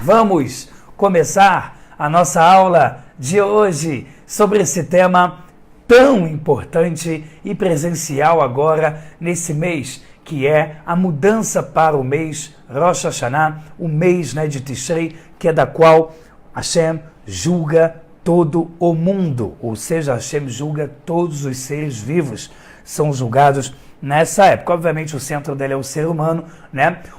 Vamos começar a nossa aula de hoje sobre esse tema tão importante e presencial agora nesse mês, que é a mudança para o mês Rosh Hashanah, o mês de Tishrei, que é da qual Hashem julga todo o mundo, ou seja, Hashem julga todos os seres vivos, são julgados nessa época. Obviamente o centro dele é o ser humano,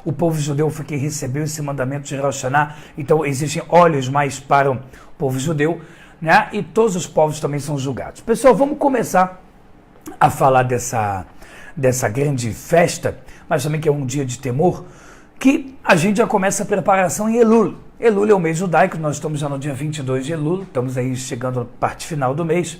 O povo judeu foi quem recebeu esse mandamento de Rosh Hashanah, então existem olhos mais para o povo judeu, E todos os povos também são julgados. Pessoal, vamos começar a falar dessa grande festa, mas também que é um dia de temor, que a gente já começa a preparação em Elul. Elul é o mês judaico, nós estamos já no dia 22 de Elul, estamos aí chegando à parte final do mês.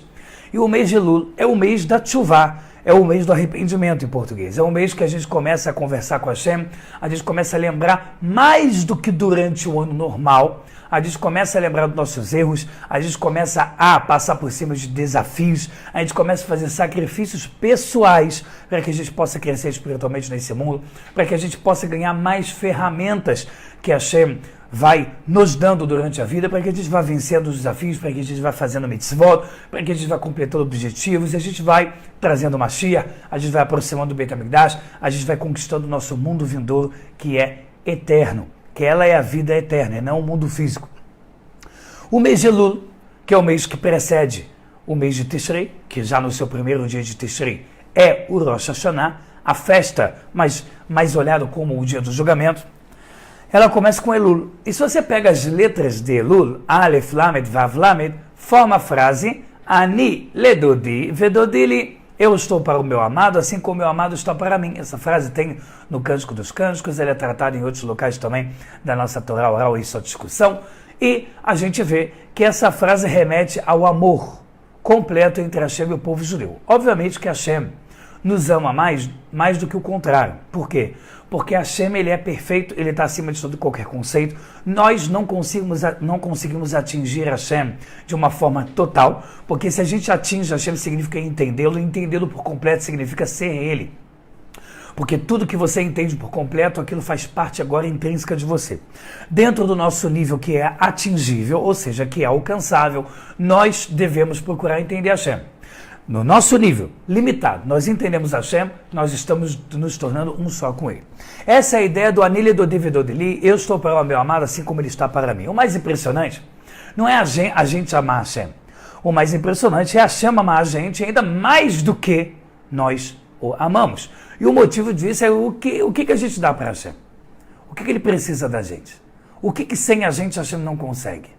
E o mês de Elul é o mês da Teshuvah, é o mês do arrependimento em português. É o mês que a gente começa a conversar com Hashem, a gente começa a lembrar mais do que durante o ano normal, a gente começa a lembrar dos nossos erros, a gente começa a passar por cima de desafios, a gente começa a fazer sacrifícios pessoais para que a gente possa crescer espiritualmente nesse mundo, para que a gente possa ganhar mais ferramentas que Hashem vai nos dando durante a vida, para que a gente vá vencendo os desafios, para que a gente vá fazendo mitzvot, para que a gente vá completando objetivos, e a gente vai trazendo Mashiach, a gente vai aproximando do Beit HaMikdash, a gente vai conquistando o nosso mundo vindouro, que é eterno, que ela é a vida eterna, e não o mundo físico. O mês de Elul, que é o mês que precede o mês de Tishrei, que já no seu primeiro dia de Tishrei é o Rosh Hashanah, a festa mais olhado como o dia do julgamento, ela começa com Elul. E se você pega as letras de Elul, Aleph, Lamed, Vav, Lamed, forma a frase Ani ledodi vedodili. Eu estou para o meu amado, assim como o meu amado está para mim. Essa frase tem no Cântico dos Cânticos, ela é tratada em outros locais também da nossa Torá oral e sua discussão. E a gente vê que essa frase remete ao amor completo entre Hashem e o povo judeu. Obviamente que Hashem nos ama mais do que o contrário. Por quê? Porque Hashem, ele é perfeito, ele está acima de todo e qualquer conceito. Nós não conseguimos atingir Hashem de uma forma total, porque se a gente atinge Hashem significa entendê-lo, e entendê-lo por completo significa ser ele. Porque tudo que você entende por completo, aquilo faz parte agora intrínseca de você. Dentro do nosso nível que é atingível, ou seja, que é alcançável, nós devemos procurar entender Hashem. No nosso nível limitado, nós entendemos Hashem, nós estamos nos tornando um só com Ele. Essa é a ideia do Ani ledodi vedodili, eu estou para o meu amado assim como Ele está para mim. O mais impressionante não é a gente amar Hashem. O mais impressionante é Hashem amar a gente ainda mais do que nós o amamos. E o motivo disso é o que a gente dá para Hashem. O que Ele precisa da gente. O que sem a gente Hashem não consegue.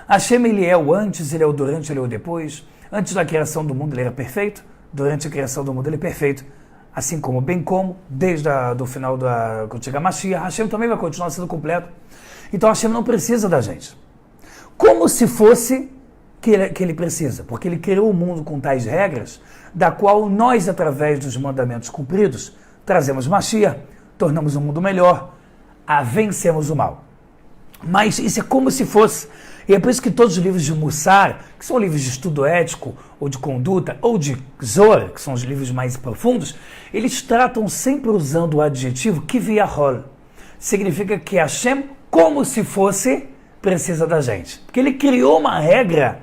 Hashem, Ele é o antes, Ele é o durante, Ele é o depois. Antes da criação do mundo ele era perfeito, durante a criação do mundo ele é perfeito, assim como, bem como, desde o final quando chegar Mashiach, Hashem também vai continuar sendo completo. Então Hashem não precisa da gente. Como se fosse que ele precisa, porque ele criou o mundo com tais regras, da qual nós, através dos mandamentos cumpridos, trazemos Mashiach, tornamos o mundo melhor, vencemos o mal. Mas isso é como se fosse. E é por isso que todos os livros de Mussar, que são livros de estudo ético, ou de conduta, ou de Zohar, que são os livros mais profundos, eles tratam sempre usando o adjetivo Kiviyahol. Significa que Hashem, como se fosse, precisa da gente. Porque ele criou uma regra,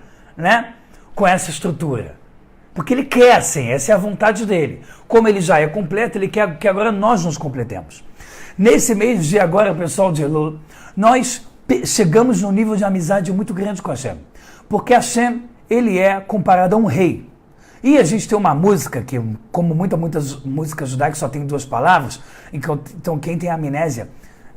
com essa estrutura. Porque ele quer assim, essa é a vontade dele. Como ele já é completo, ele quer que agora nós nos completemos. Nesse mês de agora, pessoal de Elul, nós chegamos num nível de amizade muito grande com Hashem. Porque Hashem, ele é comparado a um rei. E a gente tem uma música que, como muitas músicas judaicas só tem duas palavras, então quem tem amnésia,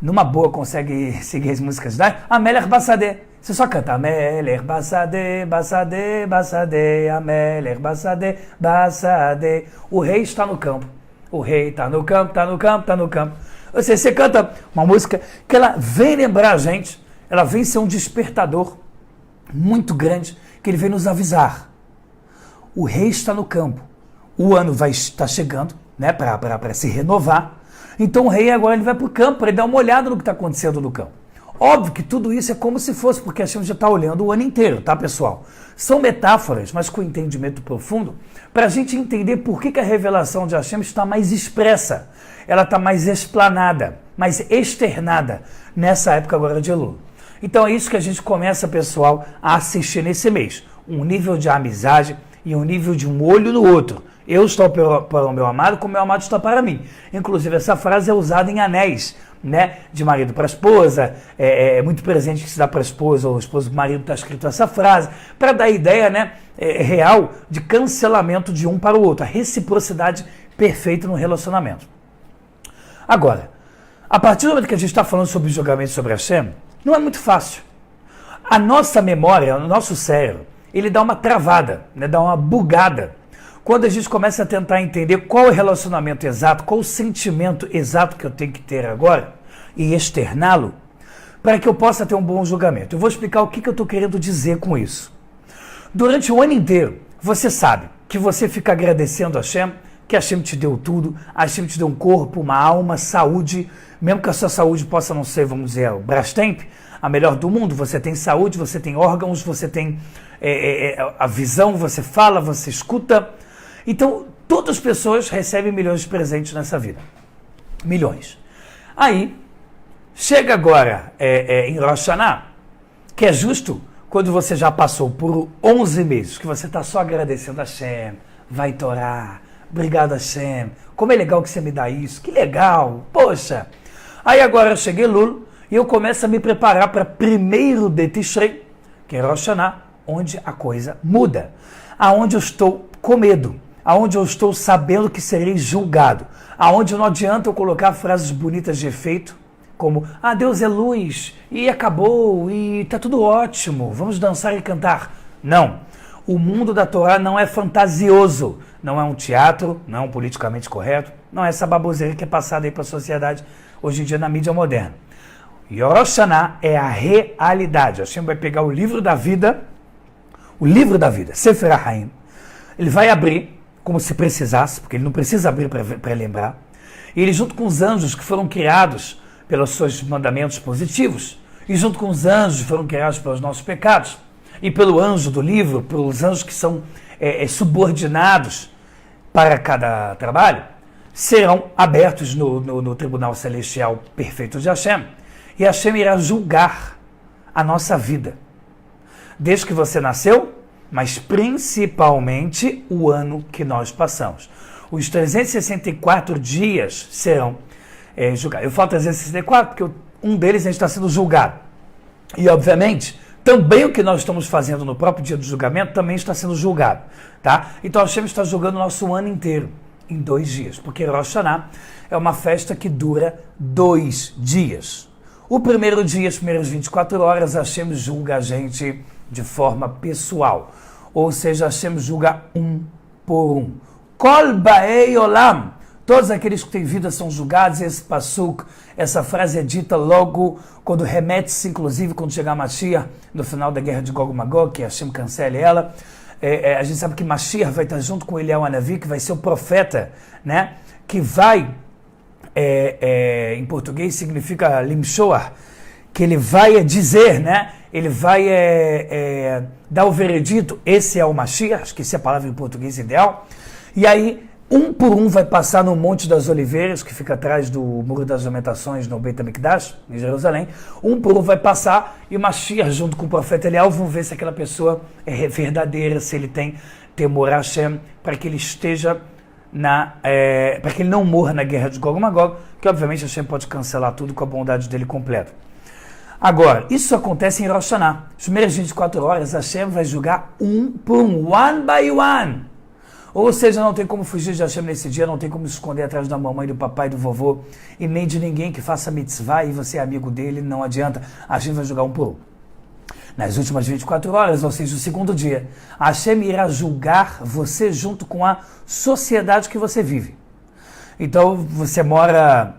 numa boa consegue seguir as músicas judaicas, Amelech Bassadeh. Você só canta Amelech Bassadeh, Bassadeh, Bassadeh, Amelech Bassadeh, Bassadeh. O rei está no campo. O rei está no campo, está no campo, está no campo. Ou seja, você canta uma música que ela vem lembrar a gente, ela vem ser um despertador muito grande, que ele vem nos avisar. O rei está no campo, o ano vai estar chegando, para se renovar, então o rei agora ele vai para o campo, para ele dar uma olhada no que está acontecendo no campo. Óbvio que tudo isso é como se fosse, porque a gente já está olhando o ano inteiro, tá, pessoal? São metáforas, mas com entendimento profundo, para a gente entender por que a revelação de Hashem está mais expressa, ela está mais explanada. mas externada nessa época agora de Elul. Então é isso que a gente começa, pessoal, a assistir nesse mês. Um nível de amizade e um nível de um olho no outro. Eu estou para o meu amado, como o meu amado está para mim. Inclusive, essa frase é usada em anéis, né? De marido para esposa. É muito presente que se dá para a esposa ou esposa para o marido, está escrito essa frase, para dar a ideia, né, real de cancelamento de um para o outro. A reciprocidade perfeita no relacionamento. Agora, a partir do momento que a gente está falando sobre o julgamento sobre Hashem, não é muito fácil. A nossa memória, o nosso cérebro, ele dá uma travada, né, dá uma bugada. Quando a gente começa a tentar entender qual é o relacionamento exato, qual o sentimento exato que eu tenho que ter agora e externá-lo, para que eu possa ter um bom julgamento. Eu vou explicar o que eu estou querendo dizer com isso. Durante o ano inteiro, você sabe que você fica agradecendo a Hashem, que Hashem te deu tudo, Hashem te deu um corpo, uma alma, saúde, mesmo que a sua saúde possa não ser, vamos dizer, o Brastemp, a melhor do mundo, você tem saúde, você tem órgãos, você tem a visão, você fala, você escuta. Então, todas as pessoas recebem milhões de presentes nessa vida. Milhões. Aí, chega agora em Rosh Hashanah, que é justo quando você já passou por 11 meses, que você está só agradecendo a Hashem, vai Torá, obrigado Hashem, como é legal que você me dá isso, que legal, poxa. Aí agora eu cheguei Elul e eu começo a me preparar para 1º de Tishrei, que é Rosh Hashanah, onde a coisa muda, aonde eu estou com medo, aonde eu estou sabendo que serei julgado, aonde não adianta eu colocar frases bonitas de efeito, como, Deus é luz, e acabou, e tá tudo ótimo, vamos dançar e cantar. Não, o mundo da Torá não é fantasioso, não é um teatro, não é um politicamente correto, não é essa baboseira que é passada aí para a sociedade hoje em dia na mídia moderna. Rosh Hashanah é a realidade. Hashem vai pegar o livro da vida, Sefer HaHaim, ele vai abrir, como se precisasse, porque ele não precisa abrir para lembrar, e ele junto com os anjos que foram criados pelos seus mandamentos positivos, e junto com os anjos que foram criados pelos nossos pecados, e pelo anjo do livro, pelos anjos que são subordinados para cada trabalho, serão abertos no tribunal celestial perfeito de Hashem, e Hashem irá julgar a nossa vida, desde que você nasceu, mas principalmente o ano que nós passamos. Os 364 dias serão julgados. Eu falo 364 porque um deles a gente está sendo julgado. E, obviamente, também o que nós estamos fazendo no próprio dia do julgamento também está sendo julgado. Tá? Então, a Hashem está julgando o nosso ano inteiro em 2 dias, porque Rosh Hashanah é uma festa que dura 2 dias. O primeiro dia, as primeiras 24 horas, Hashem julga a gente de forma pessoal. Ou seja, Hashem julga um por um. Kol Ba'ei Olam. Todos aqueles que têm vida são julgados. Esse pasuk, essa frase é dita logo quando remete-se, inclusive, quando chegar Mashiach, no final da guerra de Gog e Magog, que Hashem cancele ela. A gente sabe que Mashiach vai estar junto com Eliyahu Hanavi, que vai ser o profeta, né? Que vai, em português significa limshoah, que ele vai dizer, né? Ele vai dar o veredito, esse é o Mashiach, acho que essa é a palavra em português ideal, e aí, um por um vai passar no Monte das Oliveiras, que fica atrás do Muro das Lamentações, no Beit HaMikdash, em Jerusalém, um por um vai passar, e o Mashiach, junto com o profeta Eliyahu, vão ver se aquela pessoa é verdadeira, se ele tem temor a Hashem, para que ele esteja para que ele não morra na guerra de Gog e Magog, que obviamente Hashem pode cancelar tudo com a bondade dele completa. Agora, isso acontece em Rosh Hashanah. As primeiras 24 horas, Hashem vai julgar um por um, one by one. Ou seja, não tem como fugir de Hashem nesse dia, não tem como se esconder atrás da mamãe, do papai, do vovô, e nem de ninguém que faça mitzvah e você é amigo dele, não adianta. Hashem vai julgar um por um. Nas últimas 24 horas, ou seja, o segundo dia, Hashem irá julgar você junto com a sociedade que você vive. Então, você mora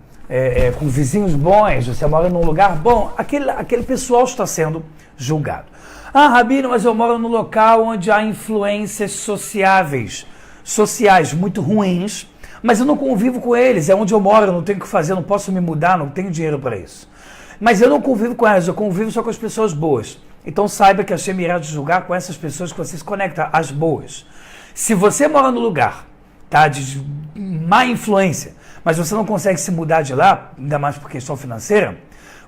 com vizinhos bons, você mora num lugar bom, aquele pessoal está sendo julgado. Rabino, mas eu moro num local onde há influências sociais muito ruins, mas eu não convivo com eles, é onde eu moro, eu não tenho o que fazer, não posso me mudar, não tenho dinheiro para isso. Mas eu não convivo com elas, eu convivo só com as pessoas boas. Então saiba que Hashem irá te julgar com essas pessoas que você se conecta, as boas. Se você mora no lugar, tá, de má influência, mas você não consegue se mudar de lá, ainda mais por questão financeira,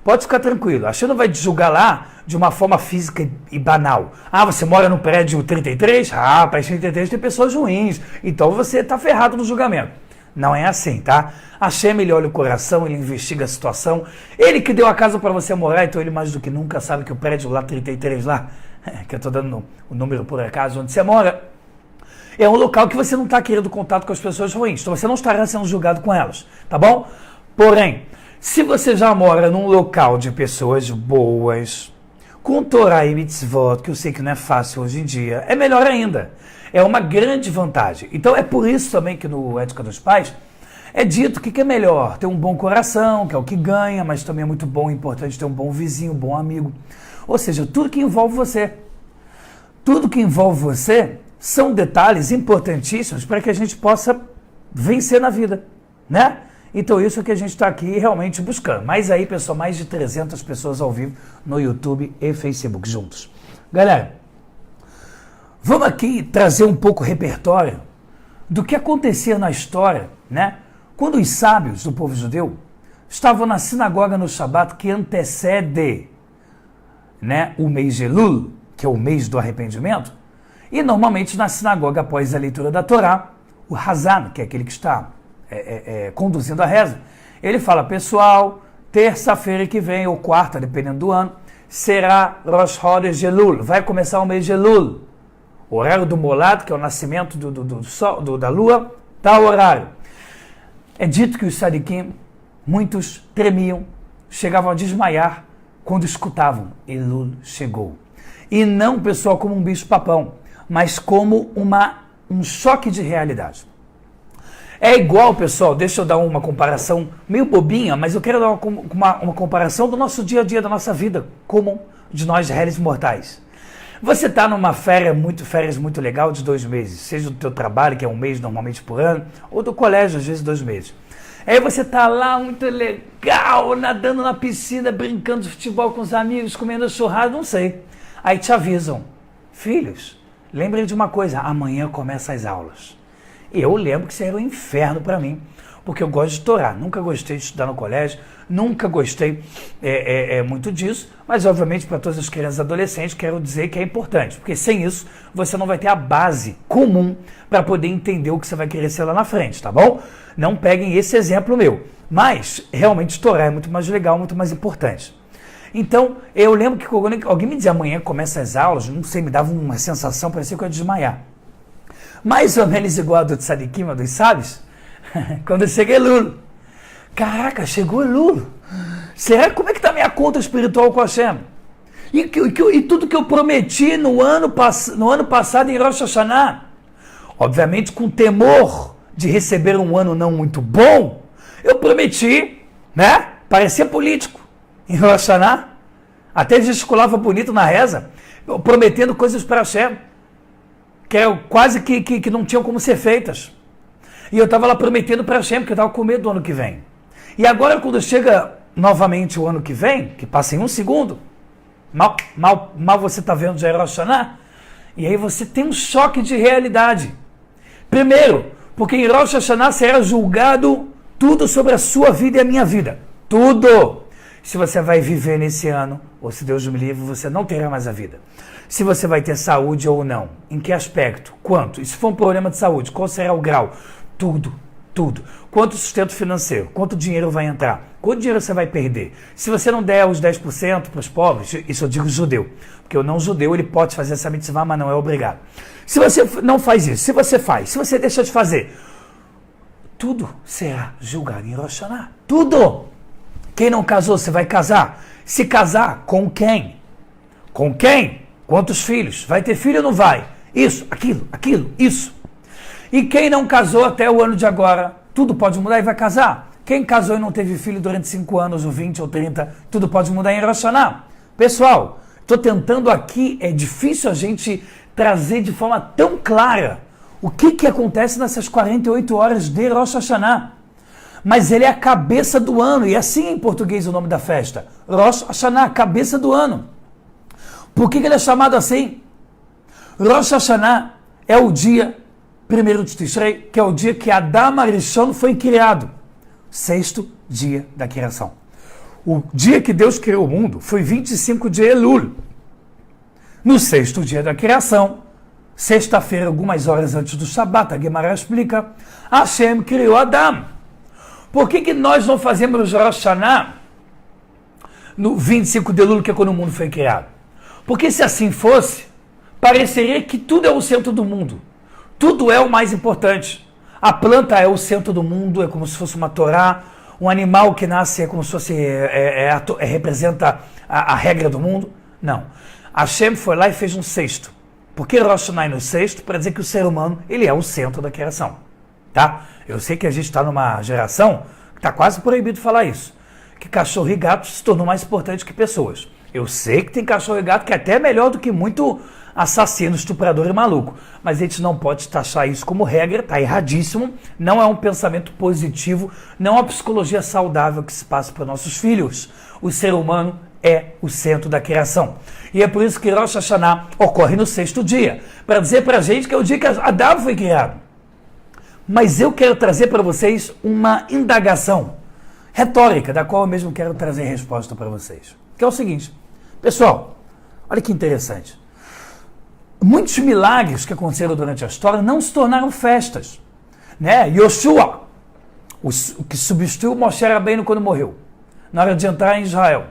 pode ficar tranquilo. A Xê não vai te julgar lá de uma forma física e banal. Ah, você mora no prédio 33? Ah, prédio 33 tem pessoas ruins, então você está ferrado no julgamento. Não é assim, tá? A Xê, ele olha o coração, ele investiga a situação. Ele que deu a casa para você morar, então ele mais do que nunca sabe que o prédio lá 33 lá, que eu estou dando o número por acaso, onde você mora, é um local que você não está querendo contato com as pessoas ruins. Então você não estará sendo julgado com elas, tá bom? Porém, se você já mora num local de pessoas boas, com Torá e Mitzvot, que eu sei que não é fácil hoje em dia, é melhor ainda. É uma grande vantagem. Então é por isso também que no Ética dos Pais é dito que é melhor ter um bom coração, que é o que ganha, mas também é muito bom e importante ter um bom vizinho, um bom amigo. Ou seja, tudo que envolve você. Tudo que envolve você são detalhes importantíssimos para que a gente possa vencer na vida, né? Então isso é que a gente está aqui realmente buscando. Mas aí, pessoal, mais de 300 pessoas ao vivo no YouTube e Facebook juntos. Galera, vamos aqui trazer um pouco o repertório do que acontecia na história, né? Quando os sábios do povo judeu estavam na sinagoga no Shabat que antecede, né, o mês de Elul, que é o mês do arrependimento, e normalmente na sinagoga, após a leitura da Torá, o Hazan, que é aquele que está conduzindo a reza, ele fala, pessoal, terça-feira que vem, ou quarta, dependendo do ano, será Rosh Chodesh de Elul, vai começar o mês de Elul. O horário do Molad, que é o nascimento da lua, tal horário. É dito que os sadiquim, muitos tremiam, chegavam a desmaiar quando escutavam, Elul chegou. E não, pessoal, como um bicho-papão, mas como um choque de realidade. É igual, pessoal, deixa eu dar uma comparação meio bobinha, mas eu quero dar uma comparação do nosso dia a dia, da nossa vida comum, de nós réis mortais. Você está numa férias muito legal de 2 meses, seja do teu trabalho, que é 1 mês normalmente por ano, ou do colégio, às vezes 2 meses. Aí você está lá muito legal, nadando na piscina, brincando de futebol com os amigos, comendo churrasco, não sei. Aí te avisam, filhos, lembrem de uma coisa, amanhã começam as aulas. Eu lembro que isso era um inferno para mim, porque eu gosto de Torá, nunca gostei de estudar no colégio, nunca gostei muito disso, mas obviamente para todas as crianças e adolescentes quero dizer que é importante, porque sem isso você não vai ter a base comum para poder entender o que você vai querer ser lá na frente, tá bom? Não peguem esse exemplo meu, mas realmente Torá é muito mais legal, muito mais importante. Então, eu lembro que quando alguém me dizia amanhã começa as aulas, não sei, me dava uma sensação, parecia que eu ia desmaiar. Mais ou menos igual a do Tzadikim, dos sábios, quando chega Elul. Caraca, chegou Elul. Será, como é que está a minha conta espiritual com a Hashem? E tudo que eu prometi no ano passado em Rosh Hashanah, obviamente com temor de receber um ano não muito bom, eu prometi, né? Parecia político em Rosh Hashanah, até gesticulava bonito na reza, prometendo coisas para Hashem, que quase que não tinham como ser feitas. E eu estava lá prometendo para Hashem, porque eu estava com medo do ano que vem. E agora, quando chega novamente o ano que vem, que passa em 1 segundo, mal você está vendo já é Rosh Hashanah, e aí você tem um choque de realidade. Primeiro, porque em Rosh Hashanah será julgado tudo sobre a sua vida e a minha vida. Tudo! Se você vai viver nesse ano, ou se Deus me livre, você não terá mais a vida. Se você vai ter saúde ou não. Em que aspecto? Quanto? E se for um problema de saúde, qual será o grau? Tudo. Quanto sustento financeiro? Quanto dinheiro vai entrar? Quanto dinheiro você vai perder? Se você não der os 10% para os pobres, isso eu digo judeu, porque o não judeu ele pode fazer essa mitzvah, mas não é obrigado. Se você não faz isso, se você faz, se você deixa de fazer, tudo será julgado em Rosh Hashanah. Tudo! Quem não casou, você vai casar. Se casar, com quem? Com quem? Quantos filhos? Vai ter filho ou não vai? Isso, aquilo, isso. E quem não casou até o ano de agora, tudo pode mudar e vai casar. Quem casou e não teve filho durante 5 anos, ou 20, ou 30, tudo pode mudar em Rosh Hashanah. Pessoal, estou tentando aqui, é difícil a gente trazer de forma tão clara o que acontece nessas 48 horas de Rosh Hashanah. Mas ele é a cabeça do ano, e assim em português o nome da festa. Rosh Hashanah, cabeça do ano. Por que ele é chamado assim? Rosh Hashanah é o dia, primeiro de Tishrei, que é o dia que Adam Arishon foi criado. sexto dia da criação. O dia que Deus criou o mundo foi 25 de Elul. No sexto dia da criação, sexta-feira, algumas horas antes do Shabat, a Guemará explica, Hashem criou Adão. Por que nós não fazemos Rosh Hashanah no 25 de Elul, que é quando o mundo foi criado? Porque se assim fosse, pareceria que tudo é o centro do mundo. Tudo é o mais importante. A planta é o centro do mundo, é como se fosse uma Torá. Um animal que nasce é como se fosse, representa a regra do mundo. Não. Hashem foi lá e fez um sexto. Por que Rosh Hashanah no sexto? Para dizer que o ser humano ele é o centro da criação. Tá? Eu sei que a gente está numa geração que está quase proibido falar isso. Que cachorro e gato se tornou mais importante que pessoas. Eu sei que tem cachorro e gato que é até melhor do que muito assassino, estuprador e maluco. Mas a gente não pode taxar isso como regra, está erradíssimo. Não é um pensamento positivo, não é uma psicologia saudável que se passa para nossos filhos. O ser humano é o centro da criação. E é por isso que Rosh Hashanah ocorre no sexto dia, para dizer para a gente que é o dia que Adão foi criado. Mas eu quero trazer para vocês uma indagação retórica, da qual eu mesmo quero trazer resposta para vocês. Que é o seguinte, pessoal, olha que interessante. Muitos milagres que aconteceram durante a história não se tornaram festas. Né? Yoshua, o que substituiu Moshe Rabbeinu quando morreu, na hora de entrar em Israel,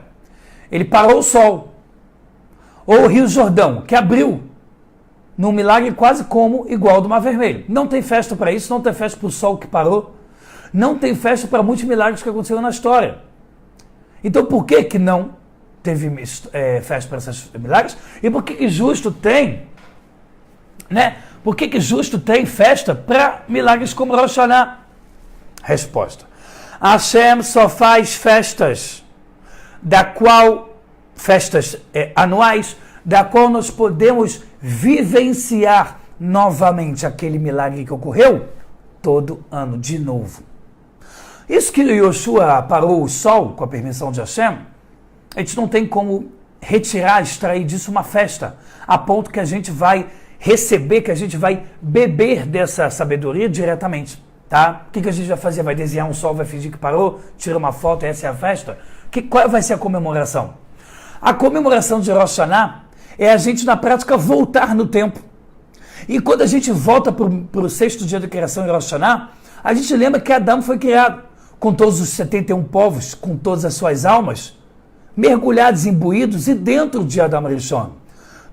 ele parou o sol. Ou o Rio Jordão, que abriu num milagre quase como igual ao do Mar Vermelho. Não tem festa para isso, não tem festa para o sol que parou, não tem festa para muitos milagres que aconteceram na história. Então por que não teve festa para esses milagres? E por que justo tem, né? Por que justo tem festa para milagres como Rosh Hashanah? Resposta. Hashem só faz festas anuais, da qual nós podemos vivenciar novamente aquele milagre que ocorreu todo ano de novo. Isso que Yoshua parou o sol com a permissão de Hashem, a gente não tem como retirar, extrair disso uma festa, a ponto que a gente vai receber, que a gente vai beber dessa sabedoria diretamente. Tá? O que a gente vai fazer? Vai desenhar um sol, vai fingir que parou, tira uma foto, essa é a festa? Qual vai ser a comemoração? A comemoração de Rosh Hashanah é a gente, na prática, voltar no tempo. E quando a gente volta para o sexto dia da criação em Rosh Hashanah, a gente lembra que Adão foi criado, com todos os 71 povos, com todas as suas almas, mergulhados, imbuídos e dentro de Adam Rishon.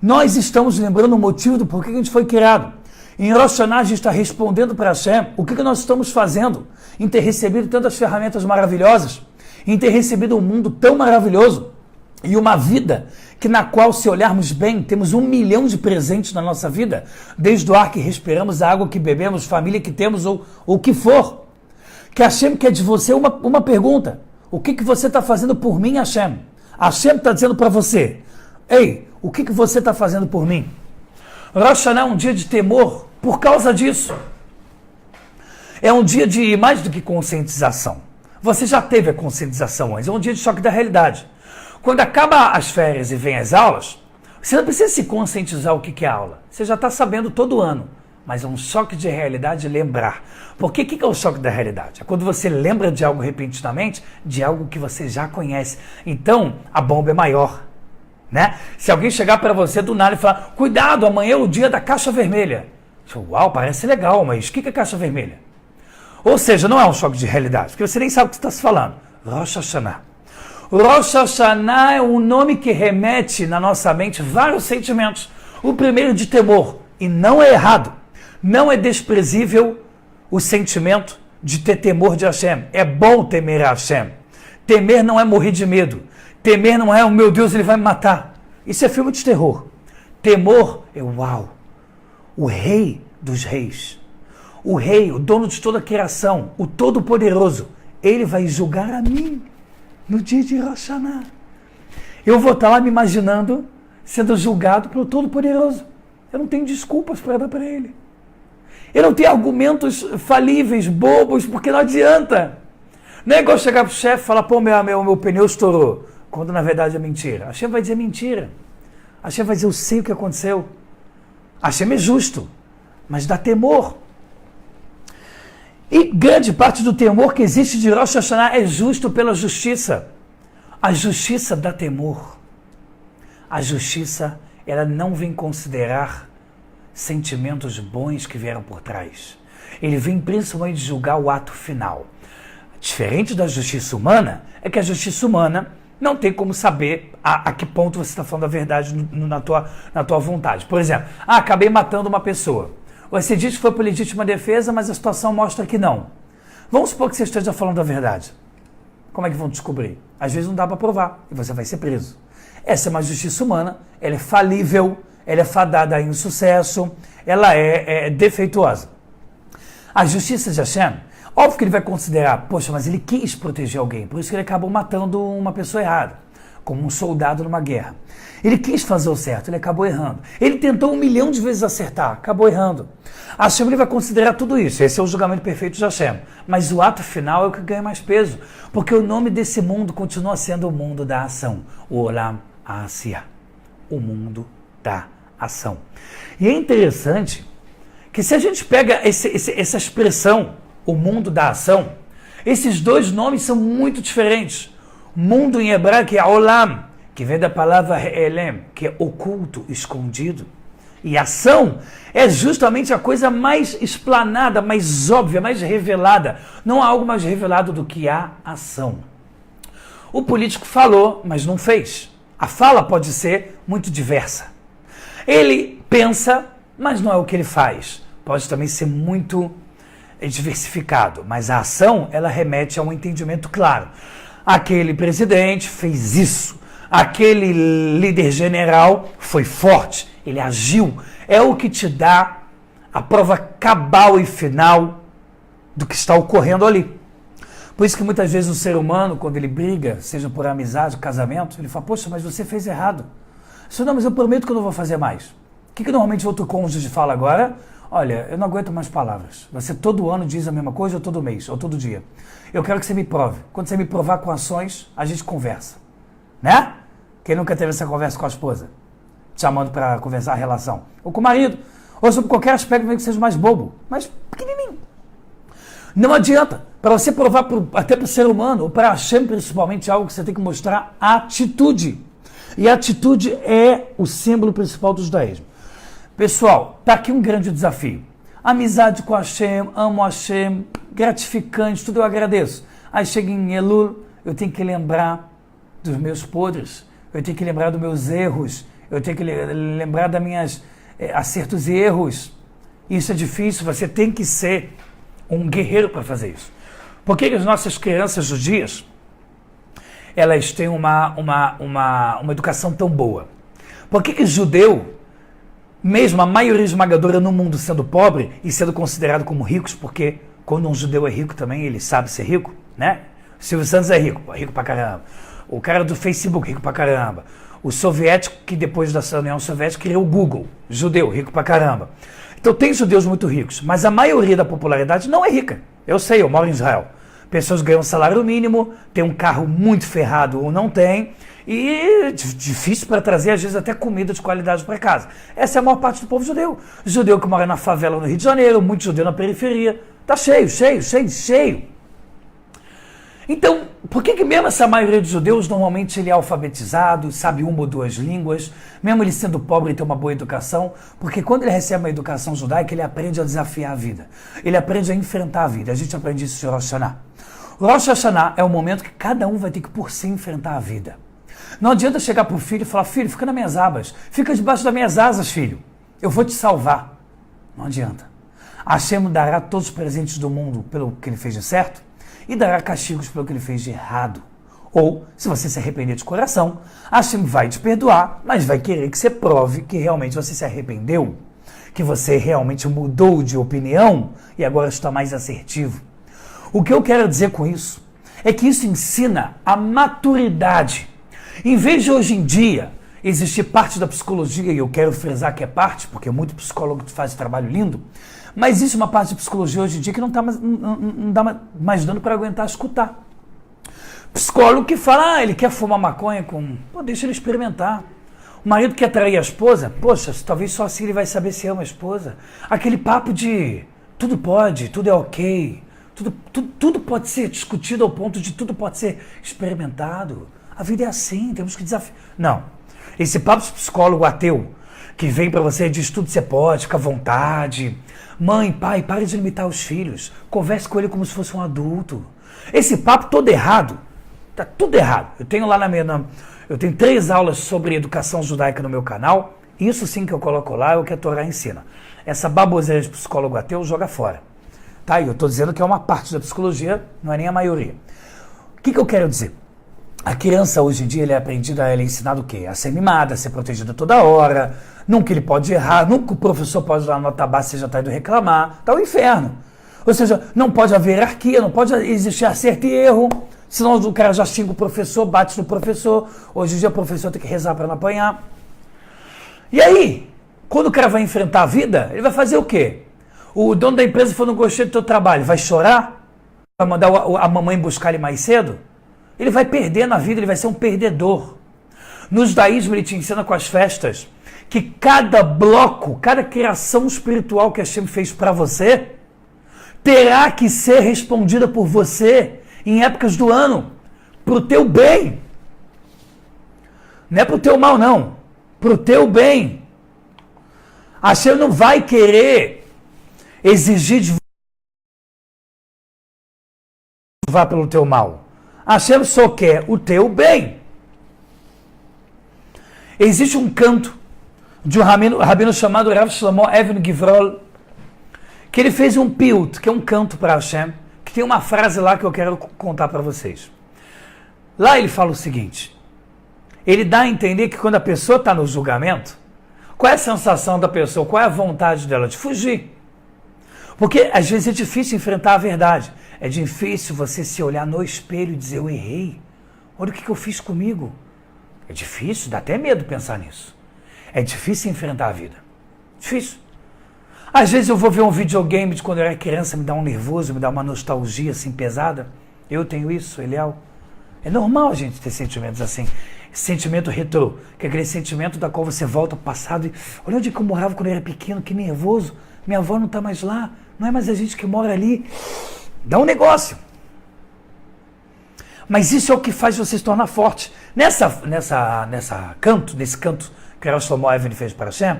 Nós estamos lembrando o motivo do porquê que a gente foi criado. Em Rosh Hashanah a gente está respondendo para Hashem o que nós estamos fazendo em ter recebido tantas ferramentas maravilhosas, em ter recebido um mundo tão maravilhoso e uma vida que na qual, se olharmos bem, temos 1 milhão de presentes na nossa vida, desde o ar que respiramos, a água que bebemos, família que temos ou o que for. Que Hashem quer de você uma pergunta. O que você está fazendo por mim, Hashem? Hashem está dizendo para você, ei, o que você está fazendo por mim? Rosh Hashanah é um dia de temor por causa disso. É um dia de mais do que conscientização. Você já teve a conscientização antes, é um dia de choque da realidade. Quando acaba as férias e vem as aulas, você não precisa se conscientizar o que é aula. Você já está sabendo todo ano, mas é um choque de realidade lembrar. Por que é o choque da realidade? É quando você lembra de algo repentinamente, de algo que você já conhece. Então, a bomba é maior. Né? Se alguém chegar para você do nada e falar, cuidado, amanhã é o dia da caixa vermelha. Uau, parece legal, mas o que é caixa vermelha? Ou seja, não é um choque de realidade, porque você nem sabe o que está se falando. Rosh Hashanah. Rosh Hashanah é um nome que remete na nossa mente vários sentimentos. O primeiro de temor, e não é errado, não é desprezível o sentimento de ter temor de Hashem. É bom temer a Hashem. Temer não é morrer de medo. Temer não é, oh, meu Deus, ele vai me matar. Isso é filme de terror. Temor é uau, o rei dos reis. O rei, o dono de toda a criação, o todo-poderoso, ele vai julgar a mim no dia de Rosh Hashanah. Eu vou estar lá me imaginando sendo julgado pelo todo-poderoso. Eu não tenho desculpas para dar para ele. Eu não tenho argumentos falíveis, bobos, porque não adianta. Não é igual chegar para o chefe e falar, pô, meu pneu estourou. Quando na verdade é mentira. Hashem vai dizer mentira. Hashem vai dizer, eu sei o que aconteceu. Hashem é justo, mas dá temor. E grande parte do temor que existe de Rosh Hashanah é justo pela justiça. A justiça dá temor. A justiça, ela não vem considerar sentimentos bons que vieram por trás. Ele vem principalmente julgar o ato final. Diferente da justiça humana, é que a justiça humana não tem como saber a que ponto você está falando a verdade na tua vontade. Por exemplo, acabei matando uma pessoa. Você diz que foi por legítima defesa, mas a situação mostra que não. Vamos supor que você esteja falando a verdade. Como é que vão descobrir? Às vezes não dá para provar e você vai ser preso. Essa é uma justiça humana, ela é falível, ela é fadada a insucesso, ela é defeituosa. A justiça de Hashem, óbvio que ele vai considerar, poxa, mas ele quis proteger alguém, por isso que ele acabou matando uma pessoa errada, como um soldado numa guerra. Ele quis fazer o certo, ele acabou errando. Ele tentou 1 milhão de vezes acertar, acabou errando. Hashem ele vai considerar tudo isso, esse é o julgamento perfeito de Hashem. Mas o ato final é o que ganha mais peso, porque o nome desse mundo continua sendo o mundo da ação, o Olam Asiyah, o mundo da ação. E é interessante que se a gente pega essa expressão, o mundo da ação, esses dois nomes são muito diferentes. Mundo em hebraico é Olam, que vem da palavra Elem, que é oculto, escondido. E ação é justamente a coisa mais explanada, mais óbvia, mais revelada. Não há algo mais revelado do que a ação. O político falou, mas não fez. A fala pode ser muito diversa. Ele pensa, mas não é o que ele faz. Pode também ser muito diversificado, mas a ação, ela remete a um entendimento claro. Aquele presidente fez isso, aquele líder general foi forte, ele agiu. É o que te dá a prova cabal e final do que está ocorrendo ali. Por isso que muitas vezes o ser humano, quando ele briga, seja por amizade, casamento, ele fala, poxa, mas você fez errado. Não, mas eu prometo que eu não vou fazer mais. O que normalmente outro cônjuge fala agora? Olha, eu não aguento mais palavras. Você todo ano diz a mesma coisa, ou todo mês, ou todo dia. Eu quero que você me prove. Quando você me provar com ações, a gente conversa. Né? Quem nunca teve essa conversa com a esposa? Te chamando para conversar a relação. Ou com o marido. Ou sobre qualquer aspecto que seja mais bobo. Mas pequenininho. Não adianta. Para você provar até para o ser humano, ou para Hashem principalmente, algo que você tem que mostrar atitude. E a atitude é o símbolo principal do judaísmo. Pessoal, tá aqui um grande desafio. Amizade com Hashem, amo Hashem, gratificante, tudo eu agradeço. Aí chega em Elul, eu tenho que lembrar dos meus podres, eu tenho que lembrar dos meus erros, eu tenho que lembrar das minhas acertos e erros. Isso é difícil, você tem que ser um guerreiro para fazer isso. Por que as nossas crianças judias, elas têm uma educação tão boa? Por que judeu, mesmo a maioria esmagadora no mundo sendo pobre e sendo considerado como ricos, porque quando um judeu é rico também, ele sabe ser rico, né? O Silvio Santos é rico pra caramba. O cara do Facebook, rico pra caramba. O soviético, que depois da União Soviética criou o Google, judeu, rico pra caramba. Então tem judeus muito ricos, mas a maioria da popularidade não é rica. Eu sei, eu moro em Israel. Pessoas ganham salário mínimo, tem um carro muito ferrado ou não tem, e difícil para trazer, às vezes, até comida de qualidade para casa. Essa é a maior parte do povo judeu. Judeu que mora na favela no Rio de Janeiro, muito judeu na periferia. Tá cheio. Então, por que mesmo essa maioria dos judeus, normalmente ele é alfabetizado, sabe uma ou duas línguas, mesmo ele sendo pobre e ter uma boa educação? Porque quando ele recebe uma educação judaica, ele aprende a desafiar a vida. Ele aprende a enfrentar a vida. A gente aprende isso em Rosh Hashanah. Rosh Hashanah é o momento que cada um vai ter que por si enfrentar a vida. Não adianta chegar para o filho e falar, filho, fica nas minhas abas, fica debaixo das minhas asas, filho. Eu vou te salvar. Não adianta. Hashem dará todos os presentes do mundo pelo que ele fez de certo e dará castigos pelo que ele fez de errado. Ou, se você se arrepender de coração, Hashem vai te perdoar, mas vai querer que você prove que realmente você se arrependeu, que você realmente mudou de opinião e agora está mais assertivo. O que eu quero dizer com isso é que isso ensina a maturidade. Em vez de hoje em dia existir parte da psicologia, e eu quero frisar que é parte, porque muito psicólogo faz esse trabalho lindo, mas existe uma parte de psicologia hoje em dia que não dá mais dando para aguentar escutar. Psicólogo que fala, ele quer fumar maconha com... Pô, deixa ele experimentar. O marido quer trair a esposa, poxa, talvez só assim ele vai saber se ama a esposa. Aquele papo de tudo pode, tudo é ok, Tudo pode ser discutido ao ponto de tudo pode ser experimentado. A vida é assim, temos que desafiar. Não. Esse papo de psicólogo ateu que vem para você e diz tudo você pode, fica à vontade. Mãe, pai, pare de limitar os filhos. Converse com ele como se fosse um adulto. Esse papo todo errado. Tá tudo errado. Eu tenho lá eu tenho 3 aulas sobre educação judaica no meu canal. Isso sim que eu coloco lá é o que a Torá ensina. Essa baboseira de psicólogo ateu joga fora. Tá? E eu estou dizendo que é uma parte da psicologia, não é nem a maioria. O que eu quero dizer? A criança hoje em dia ele é ensinado o quê? A ser mimada, a ser protegida toda hora, nunca ele pode errar, nunca o professor pode dar nota baixa e já está indo reclamar, tá o inferno. Ou seja, não pode haver hierarquia, não pode existir acerto e erro, senão o cara já xinga o professor, bate no professor, hoje em dia o professor tem que rezar para não apanhar. E aí, quando o cara vai enfrentar a vida, ele vai fazer o quê? O dono da empresa falou, não gostei do teu trabalho, vai chorar? Vai mandar a mamãe buscar ele mais cedo? Ele vai perder na vida, ele vai ser um perdedor. No judaísmo ele te ensina com as festas que cada bloco, cada criação espiritual que Hashem fez para você, terá que ser respondida por você em épocas do ano, para o teu bem. Não é para o teu mal não, para o teu bem. Hashem não vai querer exigir de vá pelo teu mal. Hashem só quer o teu bem. Existe um canto de um rabino chamado Rav Shlomo Even Givrol, que ele fez um piut, que é um canto para Hashem, que tem uma frase lá que eu quero contar para vocês. Lá ele fala o seguinte, ele dá a entender que quando a pessoa está no julgamento, qual é a sensação da pessoa, qual é a vontade dela? De fugir. Porque às vezes é difícil enfrentar a verdade. É difícil você se olhar no espelho e dizer, eu errei. Olha o que eu fiz comigo. É difícil, dá até medo pensar nisso. É difícil enfrentar a vida. Difícil. Às vezes eu vou ver um videogame de quando eu era criança, me dá um nervoso, me dá uma nostalgia assim pesada. Eu tenho isso, Eliel. É normal a gente ter sentimentos assim. Sentimento retrô, que é aquele sentimento da qual você volta ao passado e olha onde que eu morava quando eu era pequeno, que nervoso. Minha avó não está mais lá, não é mais a gente que mora ali. Dá um negócio. Mas isso é o que faz você se tornar forte. Nesse canto que o Shlomo Even fez para Hashem,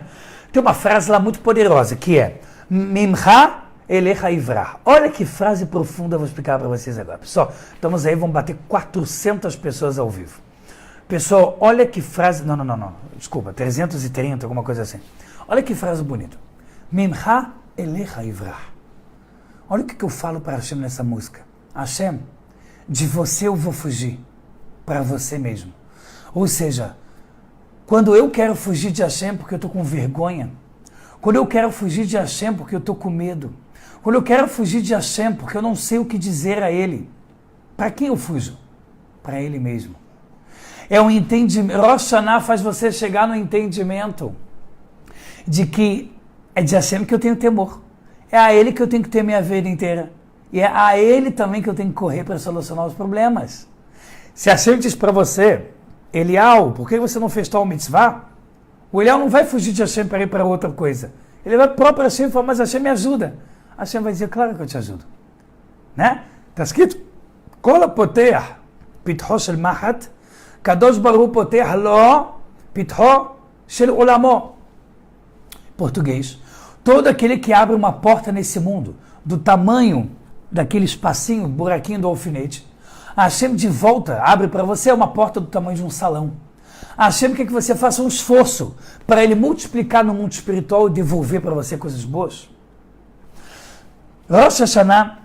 tem uma frase lá muito poderosa, que é Mimcha elecha ivrah. Olha que frase profunda eu vou explicar para vocês agora. Pessoal, estamos aí, vamos bater 400 pessoas ao vivo. Pessoal, olha que frase... Não. Desculpa, 330, alguma coisa assim. Olha que frase bonita. Mimcha elecha ivrah. Olha o que eu falo para Hashem nessa música. Hashem, de você eu vou fugir. Para você mesmo. Ou seja, quando eu quero fugir de Hashem porque eu estou com vergonha, quando eu quero fugir de Hashem porque eu estou com medo, quando eu quero fugir de Hashem porque eu não sei o que dizer a Ele, para quem eu fujo? Para Ele mesmo. É um entendimento. Rosh Hashanah faz você chegar no entendimento de que é de Hashem que eu tenho temor. É a Ele que eu tenho que ter minha vida inteira. E é a Ele também que eu tenho que correr para solucionar os problemas. Se Hashem diz para você, Elial, por que você não fez tal mitzvah? O Elial não vai fugir de Hashem para ir para outra coisa. Ele vai próprio Hashem e falar, mas Hashem me ajuda. Hashem vai dizer, claro que eu te ajudo. Né? Está escrito, Kol poter pitho shel mahat, Kadosh Baruch poter lo pitho shel olamo. Português. Todo aquele que abre uma porta nesse mundo, do tamanho daquele espacinho, buraquinho do alfinete, Hashem de volta abre para você uma porta do tamanho de um salão. Hashem quer que você faça um esforço para Ele multiplicar no mundo espiritual e devolver para você coisas boas. Rosh Hashanah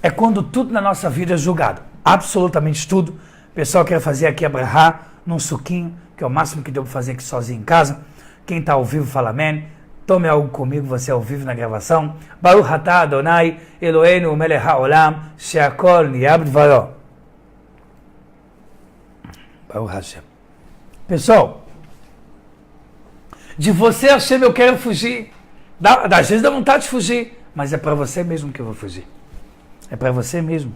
é quando tudo na nossa vida é julgado. Absolutamente tudo. O pessoal quer fazer aqui a brahá num suquinho, que é o máximo que deu para fazer aqui sozinho em casa. Quem está ao vivo fala amém. Tome algo comigo, você ao vivo na gravação. Baruch atah Adonai Eloheinu melech haolam she'akol niyeh b'dvaro. Baruch Hashem. Pessoal, de você, Hashem, eu quero fugir. Às vezes dá vontade de fugir, mas é para você mesmo que eu vou fugir. É para você mesmo.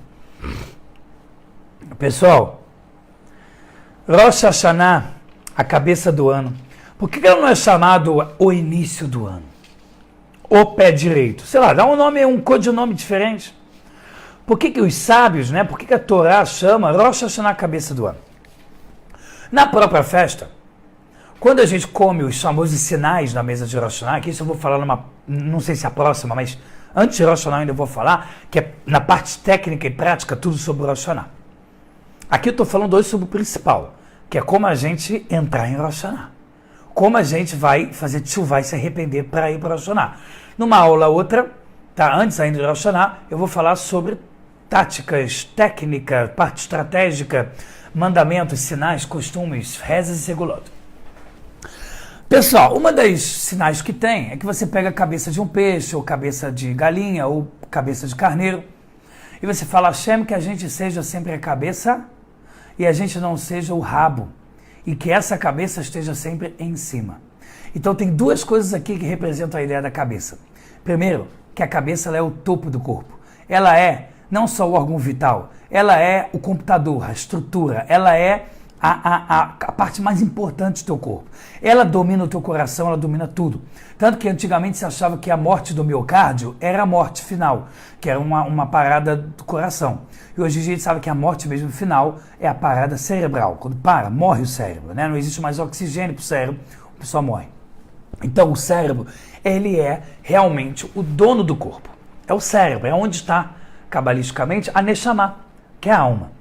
Pessoal, Rosh Hashanah, a cabeça do ano. Por que ela não é chamado o início do ano? O pé direito. Sei lá, dá um nome, um codinome diferente. Por que os sábios, né? Por que a Torá chama Rosh Hashanah a cabeça do ano? Na própria festa, quando a gente come os famosos sinais na mesa de Rosh Hashanah, que isso eu vou falar não sei se é a próxima, mas antes de Rosh Hashanah ainda vou falar, que é na parte técnica e prática, tudo sobre Rosh Hashanah. Aqui eu estou falando hoje sobre o principal, que é como a gente entrar em Rosh Hashanah. Como a gente vai fazer tshuva e se arrepender para ir para Rosh Hashanah. Numa aula outra, tá, antes ainda de Rosh Hashanah, eu vou falar sobre táticas, técnica, parte estratégica, mandamentos, sinais, costumes, rezas e segulot. Pessoal, uma das sinais que tem é que você pega a cabeça de um peixe, ou cabeça de galinha, ou cabeça de carneiro, e você fala, Hashem, que a gente seja sempre a cabeça e a gente não seja o rabo, e que essa cabeça esteja sempre em cima. Então tem duas coisas aqui que representam a ideia da cabeça. Primeiro, que a cabeça ela é o topo do corpo. Ela é não só o órgão vital, ela é o computador, a estrutura, ela é a parte mais importante do teu corpo. Ela domina o teu coração, ela domina tudo. Tanto que antigamente se achava que a morte do miocárdio era a morte final, que era uma parada do coração. E hoje a gente sabe que a morte mesmo final é a parada cerebral. Quando para, morre o cérebro, né? Não existe mais oxigênio para o cérebro, a pessoa morre. Então o cérebro, ele é realmente o dono do corpo. É o cérebro, é onde está, cabalisticamente, a Neshama, que é a alma.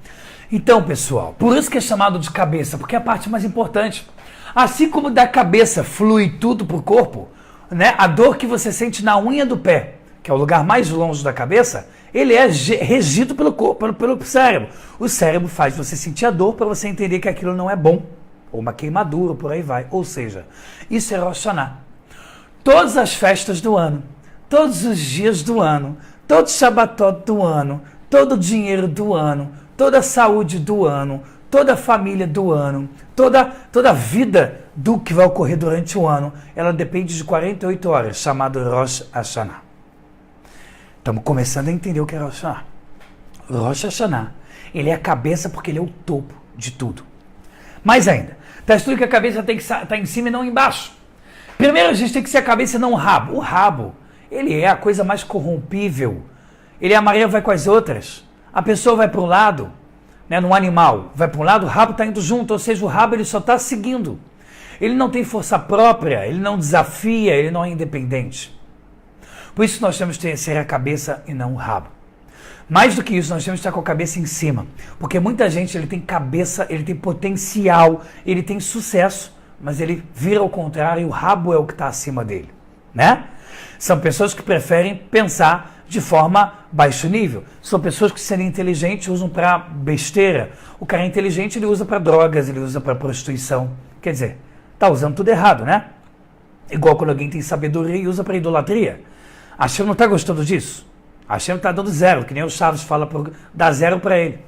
Então, pessoal, por isso que é chamado de cabeça, porque é a parte mais importante. Assim como da cabeça flui tudo para o corpo, né? A dor que você sente na unha do pé, que é o lugar mais longe da cabeça, ele é regido pelo corpo, pelo cérebro. O cérebro faz você sentir a dor para você entender que aquilo não é bom, ou uma queimadura, por aí vai. Ou seja, isso é Rosh Hashanah. Todas as festas do ano, todos os dias do ano, todo Shabbatot do ano, todo o dinheiro do ano, toda a saúde do ano, toda a família do ano, toda a vida do que vai ocorrer durante o ano, ela depende de 48 horas, chamado Rosh Hashanah. Estamos começando a entender o que é Rosh Hashanah. Rosh Hashanah, ele é a cabeça porque ele é o topo de tudo. Mais ainda, está escrito que a cabeça tem que estar em cima e não embaixo. Primeiro a gente tem que ser a cabeça e não o rabo. O rabo, ele é a coisa mais corrompível. Ele é a Maria vai com as outras. A pessoa vai para um lado, né, num animal, vai para um lado, o rabo está indo junto, ou seja, o rabo ele só está seguindo. Ele não tem força própria, ele não desafia, ele não é independente. Por isso nós temos que ser a cabeça e não o rabo. Mais do que isso, nós temos que estar com a cabeça em cima. Porque muita gente ele tem cabeça, ele tem potencial, ele tem sucesso, mas ele vira ao contrário e o rabo é o que está acima dele, né? São pessoas que preferem pensar de forma baixo nível. São pessoas que, sendo inteligentes, usam para besteira. O cara inteligente, ele usa para drogas, ele usa para prostituição. Quer dizer, tá usando tudo errado, né? Igual quando alguém tem sabedoria e usa para idolatria. A Hashem não está gostando disso. A Hashem está dando zero, que nem o Chaves fala, dá zero para ele.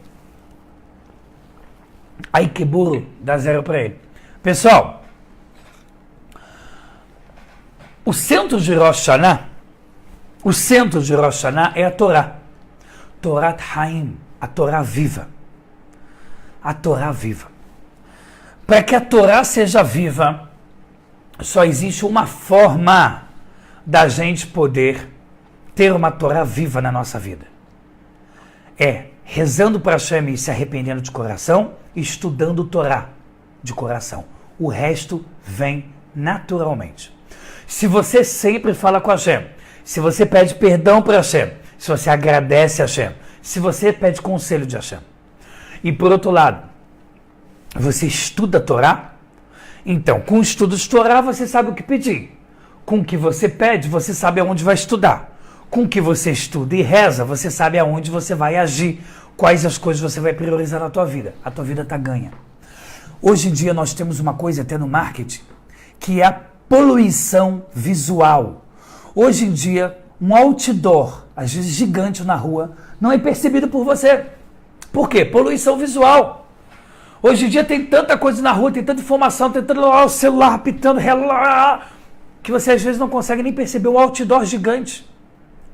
Aí que burro, dá zero para ele. Pessoal, o centro de Rosh Hashanah, é a Torá. Torat Haim, a Torá viva. A Torá viva. Para que a Torá seja viva, só existe uma forma da gente poder ter uma Torá viva na nossa vida. É rezando para Hashem e se arrependendo de coração, estudando Torá de coração. O resto vem naturalmente. Se você sempre fala com Hashem, se você pede perdão para Hashem, se você agradece a Hashem, se você pede conselho de Hashem, e por outro lado, você estuda a Torá, então com o estudo de Torá você sabe o que pedir. Com o que você pede, você sabe aonde vai estudar. Com o que você estuda e reza, você sabe aonde você vai agir, quais as coisas você vai priorizar na tua vida. A tua vida está ganha. Hoje em dia nós temos uma coisa até no marketing, que é a poluição visual. Hoje em dia, um outdoor, às vezes gigante na rua, não é percebido por você. Por quê? Poluição visual. Hoje em dia tem tanta coisa na rua, tem tanta informação, tem tanto o celular apitando, que você às vezes não consegue nem perceber um outdoor gigante.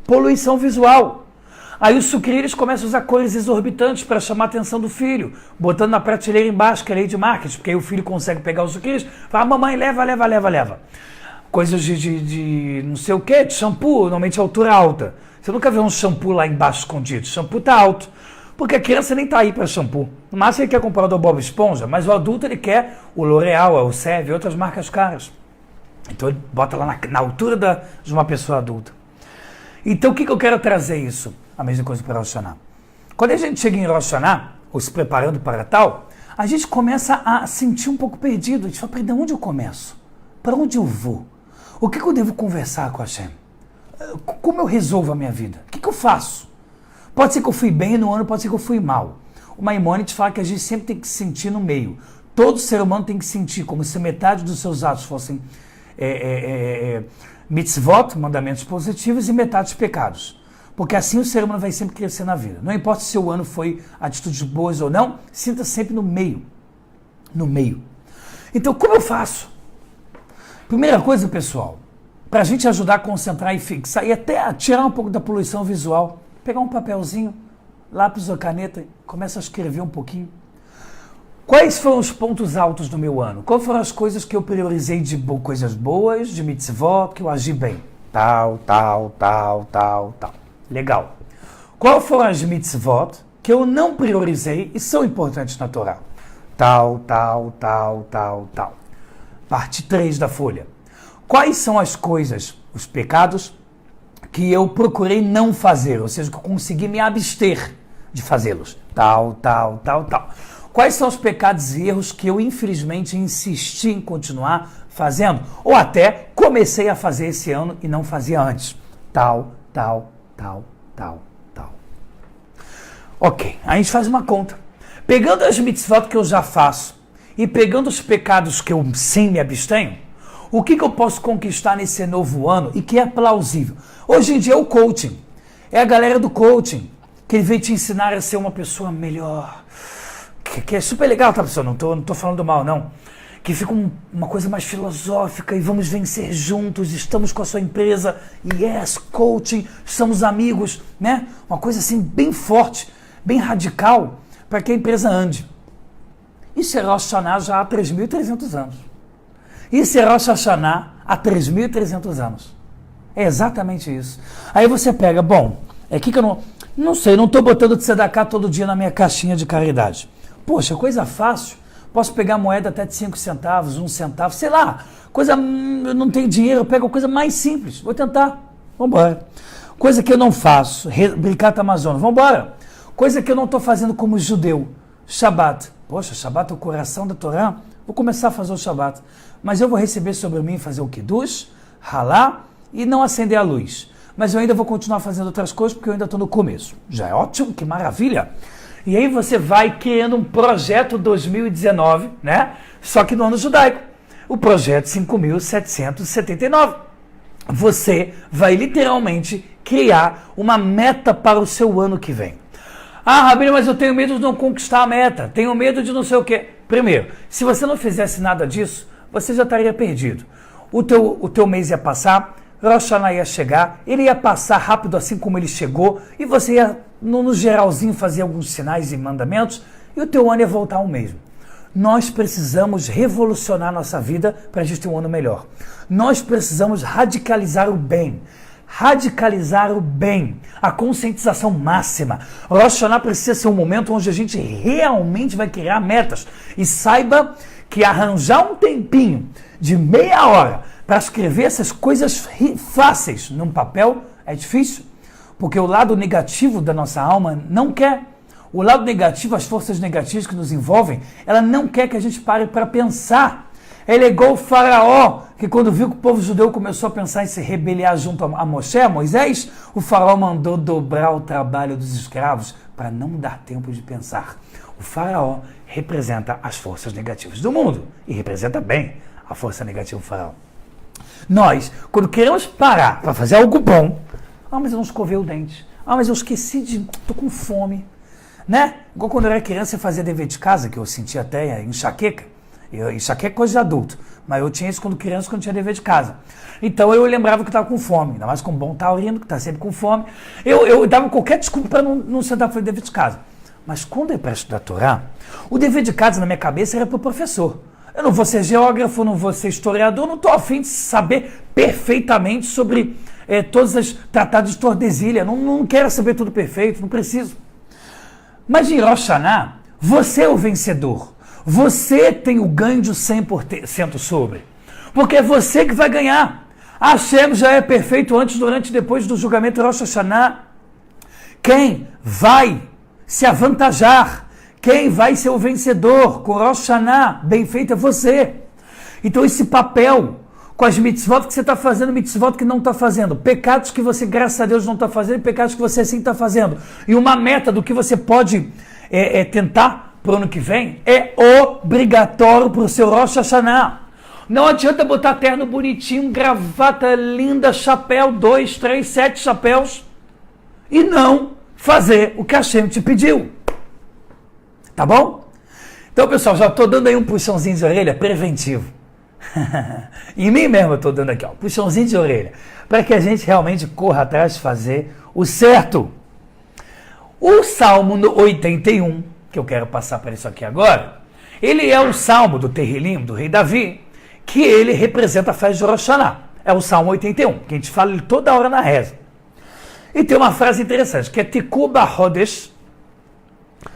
Poluição visual. Aí os sucrilhos começam a usar cores exorbitantes para chamar a atenção do filho, botando na prateleira embaixo, que é lei de marketing, porque aí o filho consegue pegar os sucrilhos, fala, mamãe, leva. coisas de não sei o que, de shampoo, normalmente altura alta. Você nunca vê um shampoo lá embaixo escondido. O shampoo tá alto. Porque a criança nem tá aí para shampoo. No máximo ele quer comprar o do Bob Esponja, mas o adulto ele quer o L'Oreal, o Seve e outras marcas caras. Então ele bota lá na altura de uma pessoa adulta. Então o que eu quero trazer isso? A mesma coisa para Rosh Hashanah. Quando a gente chega em Rosh Hashanah, ou se preparando para tal, a gente começa a sentir um pouco perdido. A gente fala, de onde eu começo? Para onde eu vou? O que eu devo conversar com a Hashem? Como eu resolvo a minha vida? O que eu faço? Pode ser que eu fui bem no ano, pode ser que eu fui mal. O Maimônides fala que a gente sempre tem que se sentir no meio. Todo ser humano tem que sentir como se metade dos seus atos fossem mitzvot, mandamentos positivos, e metade pecados. Porque assim o ser humano vai sempre crescer na vida. Não importa se o seu ano foi atitudes boas ou não, sinta sempre no meio. No meio. Então, como eu faço? Primeira coisa, pessoal, para a gente ajudar a concentrar e fixar, e até a tirar um pouco da poluição visual, pegar um papelzinho, lápis ou caneta, começa a escrever um pouquinho. Quais foram os pontos altos do meu ano? Quais foram as coisas que eu priorizei de coisas boas, de mitzvot, que eu agi bem? Tal. Legal. Quais foram as mitzvot que eu não priorizei e são importantes na Torá? Tal. Parte 3 da folha. Quais são as coisas, os pecados, que eu procurei não fazer, ou seja, que eu consegui me abster de fazê-los? Tal. Quais são os pecados e erros que eu, infelizmente, insisti em continuar fazendo? Ou até comecei a fazer esse ano e não fazia antes? Tal. Ok, aí a gente faz uma conta. Pegando as mitzvot que eu já faço e pegando os pecados que eu sim me abstenho, o que eu posso conquistar nesse novo ano e que é plausível? Hoje em dia é o coaching. É a galera do coaching que ele veio te ensinar a ser uma pessoa melhor. Que é super legal, tá, pessoal? Não tô falando mal, não. Que fica uma coisa mais filosófica e vamos vencer juntos, estamos com a sua empresa, yes, coaching, somos amigos, né? Uma coisa assim bem forte, bem radical, para que a empresa ande. Isso é Rosh Hashanah já há 3.300 anos. Isso é Rosh Hashanah há 3.300 anos. É exatamente isso. Aí você pega, é que eu não sei, não estou botando de tzedakah todo dia na minha caixinha de caridade. Poxa, coisa fácil. Posso pegar moeda até de 5 centavos, 1 centavo, sei lá. Eu não tenho dinheiro, eu pego a coisa mais simples. Vou tentar. Vambora. Coisa que eu não faço, Birkat Amazonas. Vambora. Coisa que eu não estou fazendo como judeu. Shabbat. Poxa, Shabbat é o coração da Torá. Vou começar a fazer o Shabbat. Mas eu vou receber sobre mim fazer o Kiddush, ralar e não acender a luz. Mas eu ainda vou continuar fazendo outras coisas porque eu ainda estou no começo. Já é ótimo, que maravilha. E aí você vai criando um projeto 2019, né? Só que no ano judaico. O projeto 5.779. Você vai literalmente criar uma meta para o seu ano que vem. Ah, Rabino, mas eu tenho medo de não conquistar a meta. Tenho medo de não sei o quê. Primeiro, se você não fizesse nada disso, você já estaria perdido. O teu mês ia passar, Rosh Hashanah ia chegar, ele ia passar rápido assim como ele chegou, e você ia, no geralzinho, fazer alguns sinais e mandamentos, e o teu ano ia voltar ao mesmo. Nós precisamos revolucionar nossa vida para a gente ter um ano melhor. Nós precisamos radicalizar o bem. Radicalizar o bem, a conscientização máxima. Rosh Hashanah precisa ser um momento onde a gente realmente vai criar metas. E saiba que arranjar um tempinho de meia hora para escrever essas coisas fáceis num papel é difícil. Porque o lado negativo da nossa alma não quer. O lado negativo, as forças negativas que nos envolvem, ela não quer que a gente pare para pensar. Ele é igual o faraó, que quando viu que o povo judeu começou a pensar em se rebeliar junto a Moisés, o faraó mandou dobrar o trabalho dos escravos para não dar tempo de pensar. O faraó representa as forças negativas do mundo e representa bem a força negativa do faraó. Nós, quando queremos parar para fazer algo bom, mas eu não escovei o dente, mas eu esqueci tô com fome, né? Igual quando eu era criança, eu fazia dever de casa, que eu sentia até enxaqueca. Enxaqueca é coisa de adulto, mas eu tinha isso quando criança, quando tinha dever de casa. Então eu lembrava que estava com fome, ainda mais com um bom taurino, que está sempre com fome. Eu dava qualquer desculpa para não sentar para fazer dever de casa. Mas quando eu ia para estudar a Torá, o dever de casa na minha cabeça era para o professor. Eu não vou ser geógrafo, não vou ser historiador, não estou a fim de saber perfeitamente sobre todos os tratados de Tordesilhas. Não quero saber tudo perfeito, não preciso. Mas em Rosh Hashanah, você é o vencedor. Você tem o ganho de 100% sobre. Porque é você que vai ganhar. Hashem já é perfeito antes, durante e depois do julgamento de Rosh Hashanah. Quem vai se avantajar, quem vai ser o vencedor com Rosh Hashanah, bem feito, é você. Então esse papel com as mitzvot que você está fazendo, mitzvot que não está fazendo, pecados que você, graças a Deus, não está fazendo, e pecados que você sim está fazendo, e uma meta do que você pode tentar para o ano que vem, é obrigatório para o seu Rosh Hashanah. Não adianta botar terno bonitinho, gravata linda, chapéu, 2, 3, 7 chapéus, e não fazer o que a Hashem te pediu. Tá bom? Então, pessoal, já estou dando aí um puxãozinho de orelha preventivo. Em mim mesmo eu estou dando aqui, ó, puxãozinho de orelha, para que a gente realmente corra atrás de fazer o certo. O Salmo 81, que eu quero passar para isso aqui agora, ele é o Salmo do Terrilim, do rei Davi, que ele representa a festa de Rosh Hashanah. É o Salmo 81, que a gente fala ele toda hora na reza. E tem uma frase interessante, que é Tiku Bahodesh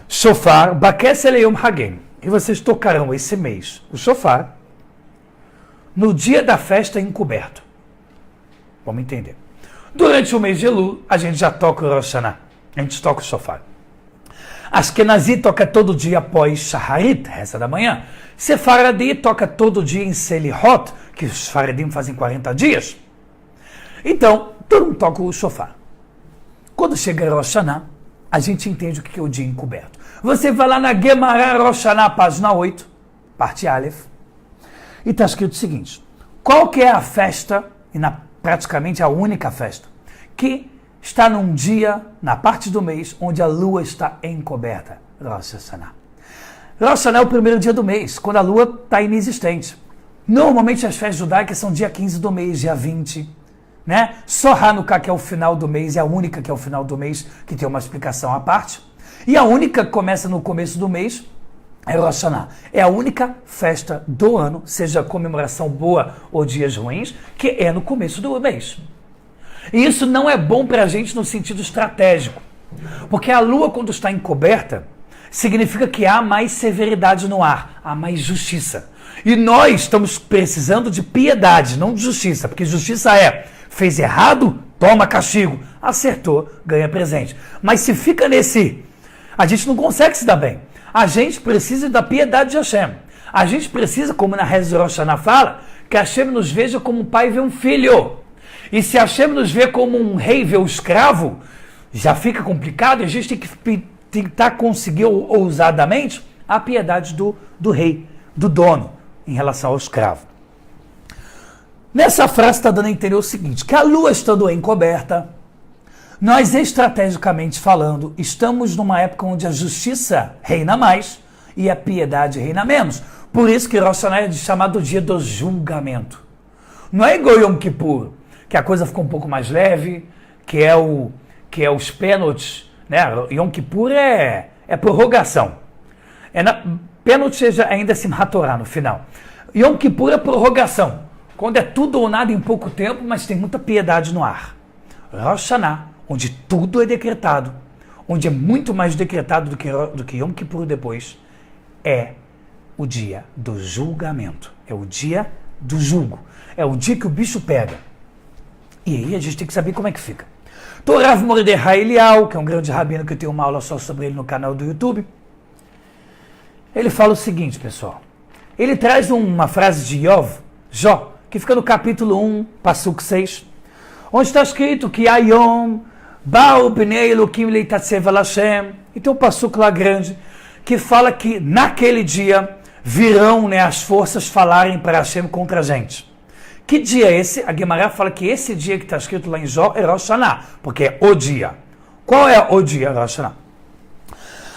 Shofar Bakesel Yom Hagem. E vocês tocarão esse mês o shofar no dia da festa encoberto. Vamos entender. Durante o mês de Elul, a gente já toca o Rosh Hashanah. A gente toca o shofar. Ashkenazi toca todo dia após Shaharit, reza da manhã. Sefaradi toca todo dia em Selihot, que os Faradim fazem 40 dias. Então, todo mundo toca o shofar. Quando chega Rosh Hashanah, a gente entende o que é o dia encoberto. Você vai lá na Gemara Rosh Hashanah, página 8, parte Aleph, e está escrito o seguinte: qual que é a festa, e praticamente a única festa, que está num dia, na parte do mês, onde a lua está encoberta? Rosh Hashanah. Rosh Hashanah é o primeiro dia do mês, quando a lua está inexistente. Normalmente as festas judaicas são dia 15 do mês, dia 20, né? Só Hanukkah, que é o final do mês, é a única que é o final do mês, que tem uma explicação à parte. E a única que começa no começo do mês é Rosh Hashanah. É a única festa do ano, seja comemoração boa ou dias ruins, que é no começo do mês. E isso não é bom para a gente no sentido estratégico. Porque a lua, quando está encoberta, significa que há mais severidade no ar, há mais justiça. E nós estamos precisando de piedade, não de justiça, porque justiça fez errado, toma castigo, acertou, ganha presente. Mas se fica nesse, a gente não consegue se dar bem. A gente precisa da piedade de Hashem. A gente precisa, como na reza de Rosh Hashanah fala, que Hashem nos veja como um pai vê um filho. E se Hashem nos vê como um rei vê o escravo, já fica complicado, a gente tem que tentar conseguir ousadamente a piedade do rei, do dono, em relação ao escravo. Nessa frase está dando a entender o seguinte, que a lua estando encoberta, nós estrategicamente falando, estamos numa época onde a justiça reina mais e a piedade reina menos. Por isso que Rosh Hashanah é chamado dia do julgamento. Não é igual Yom Kippur, que a coisa ficou um pouco mais leve, que é os pênaltis, né? Yom Kippur é prorrogação. Pênalti ainda se Torah no final. Yom Kippur é prorrogação, quando é tudo ou nada em pouco tempo, mas tem muita piedade no ar. Rosh Hashanah, onde tudo é decretado, onde é muito mais decretado do que Yom Kippur depois, é o dia do julgamento, é o dia do julgo, é o dia que o bicho pega. E aí a gente tem que saber como é que fica. Então, Rav Mordechai Eliyahu, que é um grande rabino que eu tenho uma aula só sobre ele no canal do YouTube, ele fala o seguinte, pessoal. Ele traz uma frase de Jó, que fica no capítulo 1, Pasuk 6, onde está escrito que Ayom, Ba'u Bnei Elokim Leitatsev al Hashem. E tem um Pasuk lá grande, que fala que naquele dia virão, né, as forças falarem para Hashem contra a gente. Que dia é esse? A Guemará fala que esse dia que está escrito lá em Jó é Rosh Hashanah, porque é o dia. Qual é o dia, Rosh Hashanah?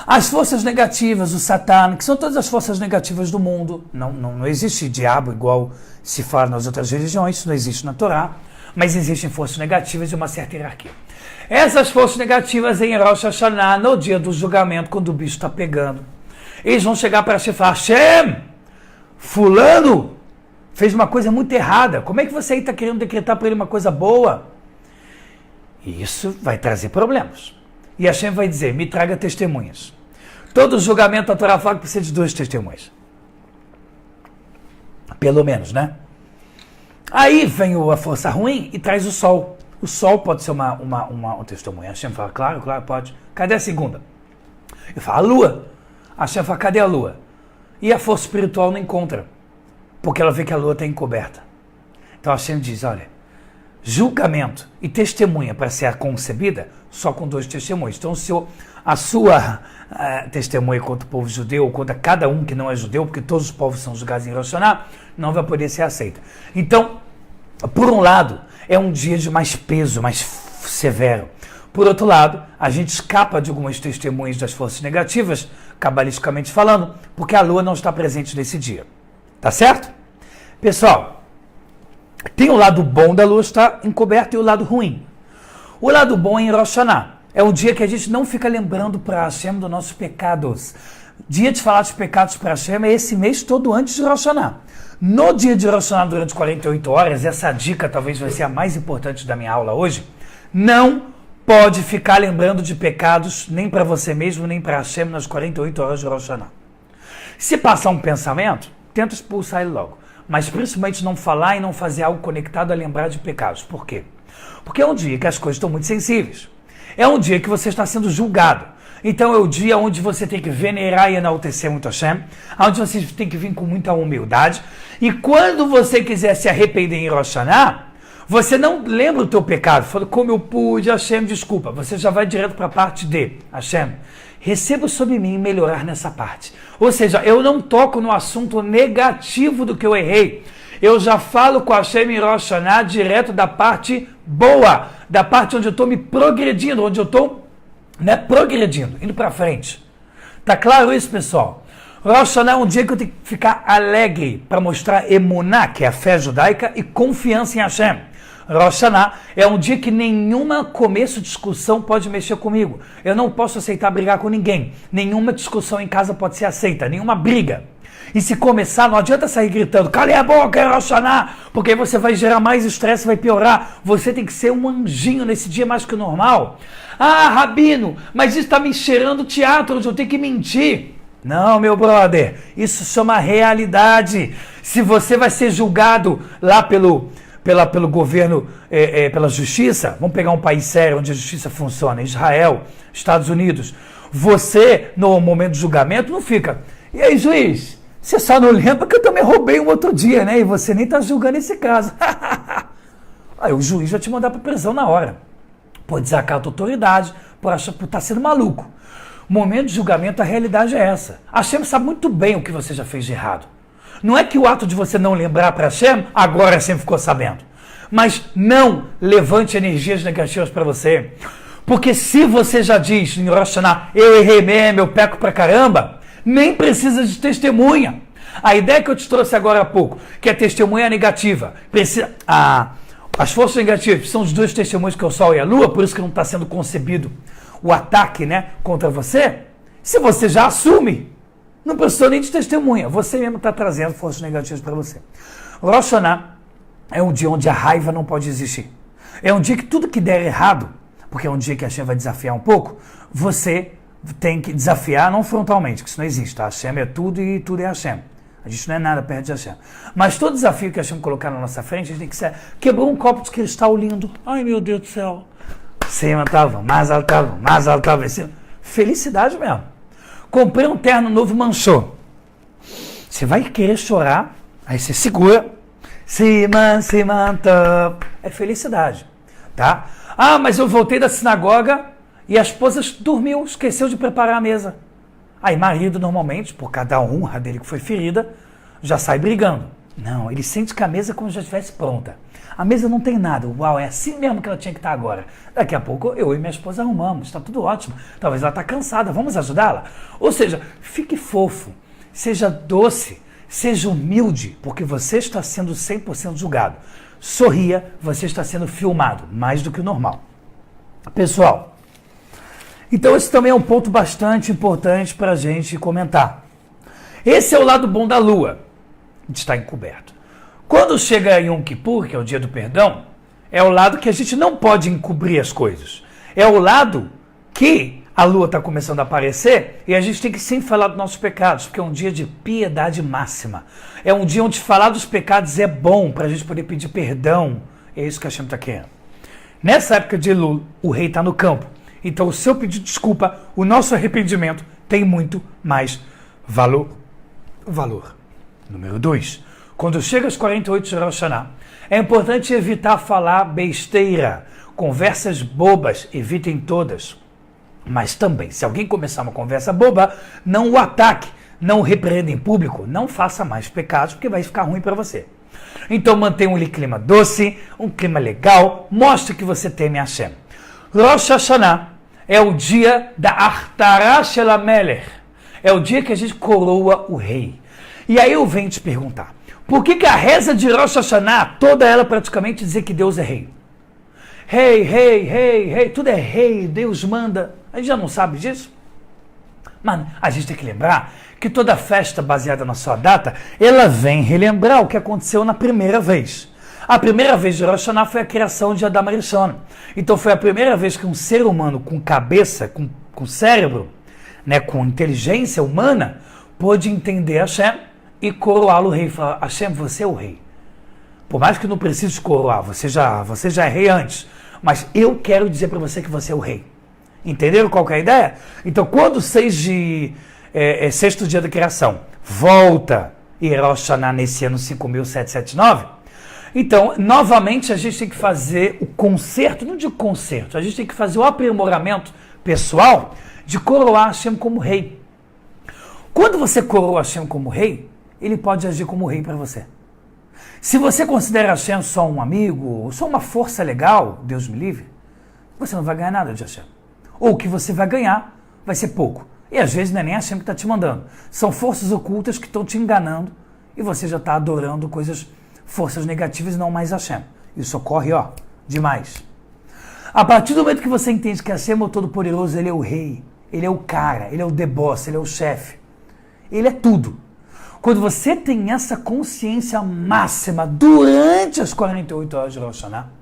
As forças negativas, o Satan, que são todas as forças negativas do mundo. Não existe diabo igual se fala nas outras religiões, isso não existe na Torá, mas existem forças negativas de uma certa hierarquia. Essas forças negativas em Rosh Hashanah, no dia do julgamento, quando o bicho está pegando, eles vão chegar para Hashem e falar: Hashem, fulano fez uma coisa muito errada. Como é que você aí está querendo decretar para ele uma coisa boa? E isso vai trazer problemas. E Hashem vai dizer, me traga testemunhas. Todo julgamento a Torá fala que precisa de 2 testemunhas. Pelo menos, né? Aí vem a força ruim e traz o sol. O sol pode ser uma testemunha. Hashem fala, claro, pode. Cadê a segunda? Eu falo, a lua. Hashem fala, cadê a lua? E a força espiritual não encontra. Porque ela vê que a lua está encoberta. Então Hashem diz, olha, julgamento e testemunha para ser concebida só com 2 testemunhos. Então se a sua testemunha contra o povo judeu ou contra cada um que não é judeu, porque todos os povos são julgados em Rosh Hashanah, não vai poder ser aceita. Então, por um lado, é um dia de mais peso, mais severo. Por outro lado, a gente escapa de algumas testemunhas das forças negativas, cabalisticamente falando, porque a lua não está presente nesse dia. Tá certo? Pessoal, tem o lado bom da lua estar encoberta e o lado ruim. O lado bom é em Rosh Hashanah. É um dia que a gente não fica lembrando para Hashem dos nossos pecados. Dia de falar dos pecados para Hashem é esse mês todo antes de Rosh Hashanah. No dia de Rosh Hashanah, durante 48 horas, essa dica talvez vai ser a mais importante da minha aula hoje, não pode ficar lembrando de pecados nem para você mesmo, nem para Hashem nas 48 horas de Rosh Hashanah. Se passar um pensamento, tenta expulsar ele logo. Mas principalmente não falar e não fazer algo conectado a lembrar de pecados. Por quê? Porque é um dia que as coisas estão muito sensíveis. É um dia que você está sendo julgado. Então é o dia onde você tem que venerar e enaltecer muito Hashem, onde você tem que vir com muita humildade. E quando você quiser se arrepender em Rosh Hashanah, você não lembra o teu pecado. Fala, como eu pude, Hashem, desculpa. Você já vai direto para a parte de Hashem. Receba sobre mim melhorar nessa parte. Ou seja, eu não toco no assunto negativo do que eu errei. Eu já falo com Hashem em Rosh Hashanah direto da parte boa, da parte onde eu estou me progredindo, onde eu estou progredindo, indo para frente. Tá claro isso, pessoal? Rosh Hashanah é um dia que eu tenho que ficar alegre para mostrar emuná, que é a fé judaica, e confiança em Hashem. Rosh Hashanah é um dia que nenhuma começo de discussão pode mexer comigo. Eu não posso aceitar brigar com ninguém. Nenhuma discussão em casa pode ser aceita, nenhuma briga. E se começar, não adianta sair gritando, cale a boca, é Rosh Hashanah, porque aí você vai gerar mais estresse, vai piorar. Você tem que ser um anjinho nesse dia mais que o normal. Ah, Rabino, mas isso está me cheirando teatro, onde eu tenho que mentir. Não, meu brother, isso chama realidade. Se você vai ser julgado lá pelo governo, pela justiça, vamos pegar um país sério onde a justiça funciona, Israel, Estados Unidos, você, no momento do julgamento, não fica, e aí, juiz, você só não lembra que eu também roubei um outro dia, né? E você nem está julgando esse caso. Aí o juiz vai te mandar para prisão na hora. Por desacato à autoridade, por estar sendo maluco. Momento de julgamento, a realidade é essa. Hashem sabe muito bem o que você já fez de errado. Não é que o ato de você não lembrar para Hashem, agora Hashem ficou sabendo. Mas não levante energias negativas para você. Porque se você já diz em Rosh Hashanah, eu errei mesmo, eu peco pra caramba, nem precisa de testemunha. A ideia que eu te trouxe agora há pouco, que é testemunha negativa, as forças negativas são os 2 testemunhos que é o Sol e a Lua, por isso que não está sendo concebido o ataque, contra você. Se você já assume, não precisou nem de testemunha, você mesmo está trazendo forças negativas para você. Rosh Hashanah é um dia onde a raiva não pode existir. É um dia que tudo que der errado, porque é um dia que a Hashem vai desafiar um pouco, você tem que desafiar não frontalmente, que isso não existe, tá? Hashem é tudo e tudo é Hashem. A gente não é nada perto de Hashem. Mas todo desafio que a Hashem colocar na nossa frente, a gente tem que ser... Quebrou um copo de cristal lindo. Ai, meu Deus do céu. Cima tava, mais alto tava. Felicidade mesmo. Comprei um terno novo, manchou. Você vai querer chorar, aí você segura. É felicidade, tá? Ah, mas eu voltei da sinagoga e a esposa dormiu, esqueceu de preparar a mesa. Aí marido, normalmente, por cada honra dele que foi ferida, já sai brigando. Não, ele sente que a mesa é como se já estivesse pronta. A mesa não tem nada. Uau, é assim mesmo que ela tinha que estar agora. Daqui a pouco eu e minha esposa arrumamos, está tudo ótimo. Talvez ela está cansada, vamos ajudá-la? Ou seja, fique fofo, seja doce, seja humilde, porque você está sendo 100% julgado. Sorria, você está sendo filmado, mais do que o normal. Pessoal, então esse também é um ponto bastante importante para a gente comentar. Esse é o lado bom da Lua. de estar encoberto. Quando chega Yom Kippur, que é o dia do perdão, é o lado que a gente não pode encobrir as coisas. É o lado que a lua está começando a aparecer e a gente tem que sim falar dos nossos pecados, porque é um dia de piedade máxima. É um dia onde falar dos pecados é bom para a gente poder pedir perdão. É isso que a Hashem está querendo. Nessa época de Elul, o rei está no campo. Então o seu pedido de desculpa, o nosso arrependimento tem muito mais valor. Número 2. Quando chega aos 48 de Rosh Hashanah, é importante evitar falar besteira, conversas bobas, evitem todas. Mas também, se alguém começar uma conversa boba, não o ataque, não o repreenda em público, não faça mais pecados, porque vai ficar ruim para você. Então mantenha um clima doce, um clima legal, mostre que você teme a Hashem. Rosh Hashanah é o dia da Artará Shel HaMelech, é o dia que a gente coroa o rei. E aí eu venho te perguntar, por que a reza de Rosh Hashanah, toda ela praticamente dizer que Deus é rei? Rei, tudo é rei, Deus manda. A gente já não sabe disso? Mas a gente tem que lembrar que toda festa baseada na sua data, ela vem relembrar o que aconteceu na primeira vez. A primeira vez de Rosh Hashanah foi a criação de Adam Arishon. Então foi a primeira vez que um ser humano com cabeça, com cérebro, né, com inteligência humana, pôde entender Hashem e coroá-lo rei. Falar, Hashem, você é o rei. Por mais que não precise coroar, você já é rei antes. Mas eu quero dizer para você que você é o rei. Entenderam qual que é a ideia? Então, quando o sexto dia da criação volta e Rosh Hashanah nesse ano 5.779, então, novamente, a gente tem que fazer o conserto, não digo conserto, a gente tem que fazer o aprimoramento pessoal de coroar Hashem como rei. Quando você coroa Hashem como rei, ele pode agir como rei para você. Se você considera Hashem só um amigo, só uma força legal, Deus me livre, você não vai ganhar nada de Hashem. Ou o que você vai ganhar vai ser pouco. E às vezes não é nem Hashem que está te mandando. São forças ocultas que estão te enganando e você já está adorando forças negativas e não mais Hashem. Isso ocorre, demais. A partir do momento que você entende que Hashem é o Todo-Poderoso, ele é o rei, ele é o cara, ele é o the boss, ele é o chefe. Ele é tudo. Quando você tem essa consciência máxima durante as 48 horas de Rosh Hashanah,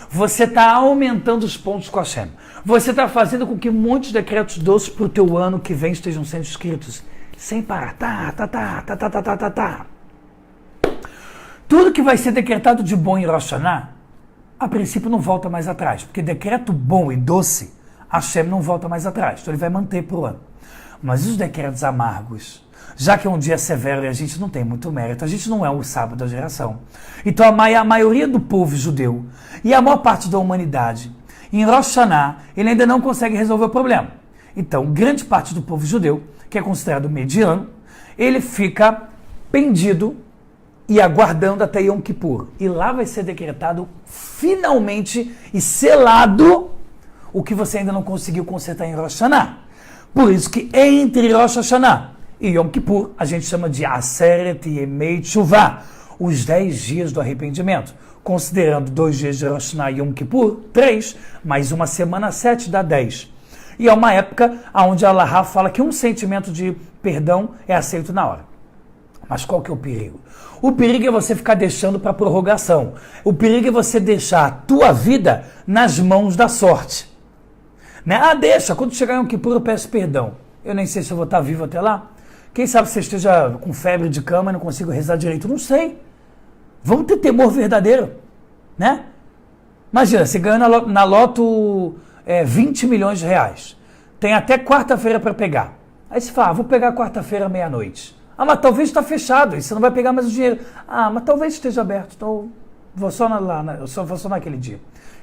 você está aumentando os pontos com a Hashem. Você está fazendo com que muitos decretos doces para o teu ano que vem estejam sendo escritos sem parar. Tudo que vai ser decretado de bom em Rosh Hashanah, a princípio não volta mais atrás. Porque decreto bom e doce, Hashem não volta mais atrás. Então ele vai manter por ano. Mas os decretos amargos, já que é um dia severo e a gente não tem muito mérito, a gente não é o sábado da geração. Então a maioria do povo judeu e a maior parte da humanidade, em Rosh Hashanah, ele ainda não consegue resolver o problema. Então, grande parte do povo judeu, que é considerado mediano, ele fica pendido e aguardando até Yom Kippur. E lá vai ser decretado finalmente e selado o que você ainda não conseguiu consertar em Rosh Hashanah. Por isso que entre Rosh Hashanah e Yom Kippur, a gente chama de Aseret Yemei Teshuvah, os 10 dias do arrependimento. Considerando 2 dias de Rosh Hashanah e Yom Kippur, 3, mais uma semana, 7 dá 10. E é uma época onde a Allahá fala que um sentimento de perdão é aceito na hora. Mas qual que é o perigo? O perigo é você ficar deixando para prorrogação. O perigo é você deixar a tua vida nas mãos da sorte. Né? Deixa, quando chegar em Yom Kippur eu peço perdão. Eu nem sei se eu vou estar vivo até lá. Quem sabe você esteja com febre de cama e não consigo rezar direito. Não sei. Vamos ter temor verdadeiro. Né? Imagina, você ganha na loto 20 milhões de reais. Tem até quarta-feira para pegar. Aí você fala, vou pegar quarta-feira meia-noite. Mas talvez está fechado e você não vai pegar mais o dinheiro. Mas talvez esteja aberto. Então vou só vou só naquele dia.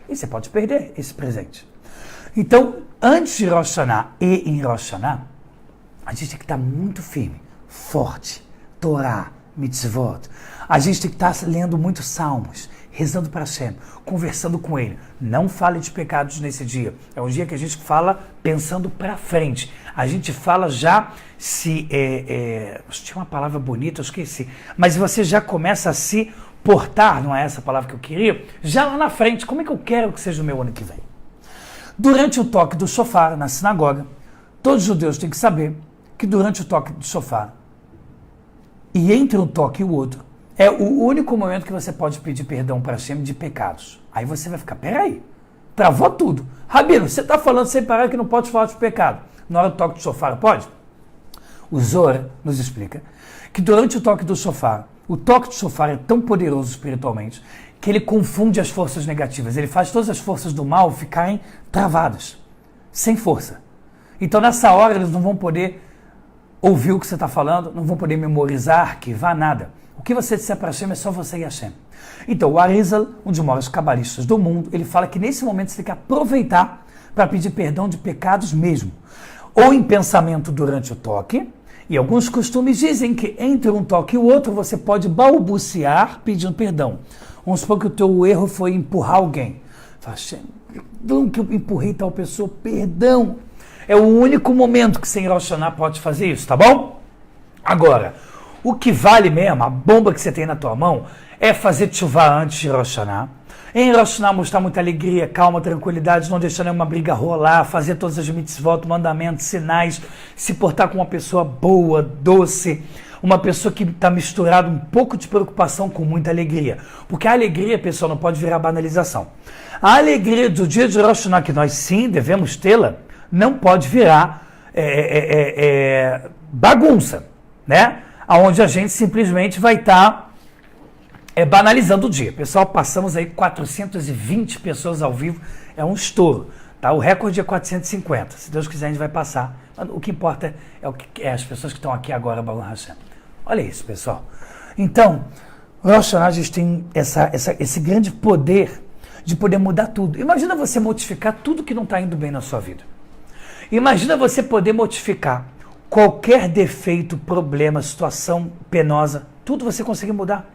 E você pode perder esse presente. Então, antes de Rosh Hashanah e em Rosh Hashanah, a gente tem que estar muito firme, forte, Torá, mitzvot. A gente tem que estar lendo muitos salmos, rezando para Hashem, conversando com Ele. Não fale de pecados nesse dia. É um dia que a gente fala pensando para frente. A gente fala já tinha uma palavra bonita, eu esqueci. Mas você já começa a se portar, não é essa palavra que eu queria, já lá na frente. Como é que eu quero que seja o meu ano que vem? Durante o toque do shofar na sinagoga, todos os judeus têm que saber que durante o toque do shofar, e entre um toque e o outro, é o único momento que você pode pedir perdão para Hashem de pecados. Aí você vai ficar, peraí, travou tudo. Rabino, você está falando sem parar que não pode falar de pecado. Na hora do toque do shofar, pode? O Zohar nos explica que durante o toque do shofar, o toque do shofar é tão poderoso espiritualmente que ele confunde as forças negativas. Ele faz todas as forças do mal ficarem travadas, sem força. Então nessa hora eles não vão poder ouvir o que você está falando, não vão poder memorizar, arquivar, nada. O que você disser para Hashem é só você e Hashem. Então o Arizal, um dos maiores cabalistas do mundo, ele fala que nesse momento você tem que aproveitar para pedir perdão de pecados mesmo. Ou em pensamento durante o toque, e alguns costumes dizem que entre um toque e o outro você pode balbuciar pedindo perdão. Vamos supor que o teu erro foi empurrar alguém. Fala, Hashem, perdão que eu empurrei tal pessoa, perdão. É o único momento que sem Rosh Hashanah pode fazer isso, tá bom? Agora, o que vale mesmo, a bomba que você tem na tua mão, é fazer tshuva antes de Rosh Hashanah. Em Rosh Hashanah mostrar muita alegria, calma, tranquilidade, não deixar nenhuma briga rolar, fazer todas as mitzvot, mandamentos, sinais, se portar com uma pessoa boa, doce, uma pessoa que está misturada um pouco de preocupação com muita alegria. Porque a alegria, pessoal, não pode virar banalização. A alegria do dia de Rosh Hashanah, que nós sim devemos tê-la, não pode virar bagunça, né? Onde a gente simplesmente vai estar banalizando o dia. Pessoal, passamos aí 420 pessoas ao vivo, é um estouro, tá? O recorde é 450, se Deus quiser a gente vai passar. Mas o que importa é as pessoas que estão aqui agora, Baruch Hashem. Olha isso, pessoal. Então, Rosh Hashanah, a gente tem esse grande poder de poder mudar tudo. Imagina você modificar tudo que não está indo bem na sua vida. Imagina você poder modificar qualquer defeito, problema, situação penosa, tudo você conseguir mudar.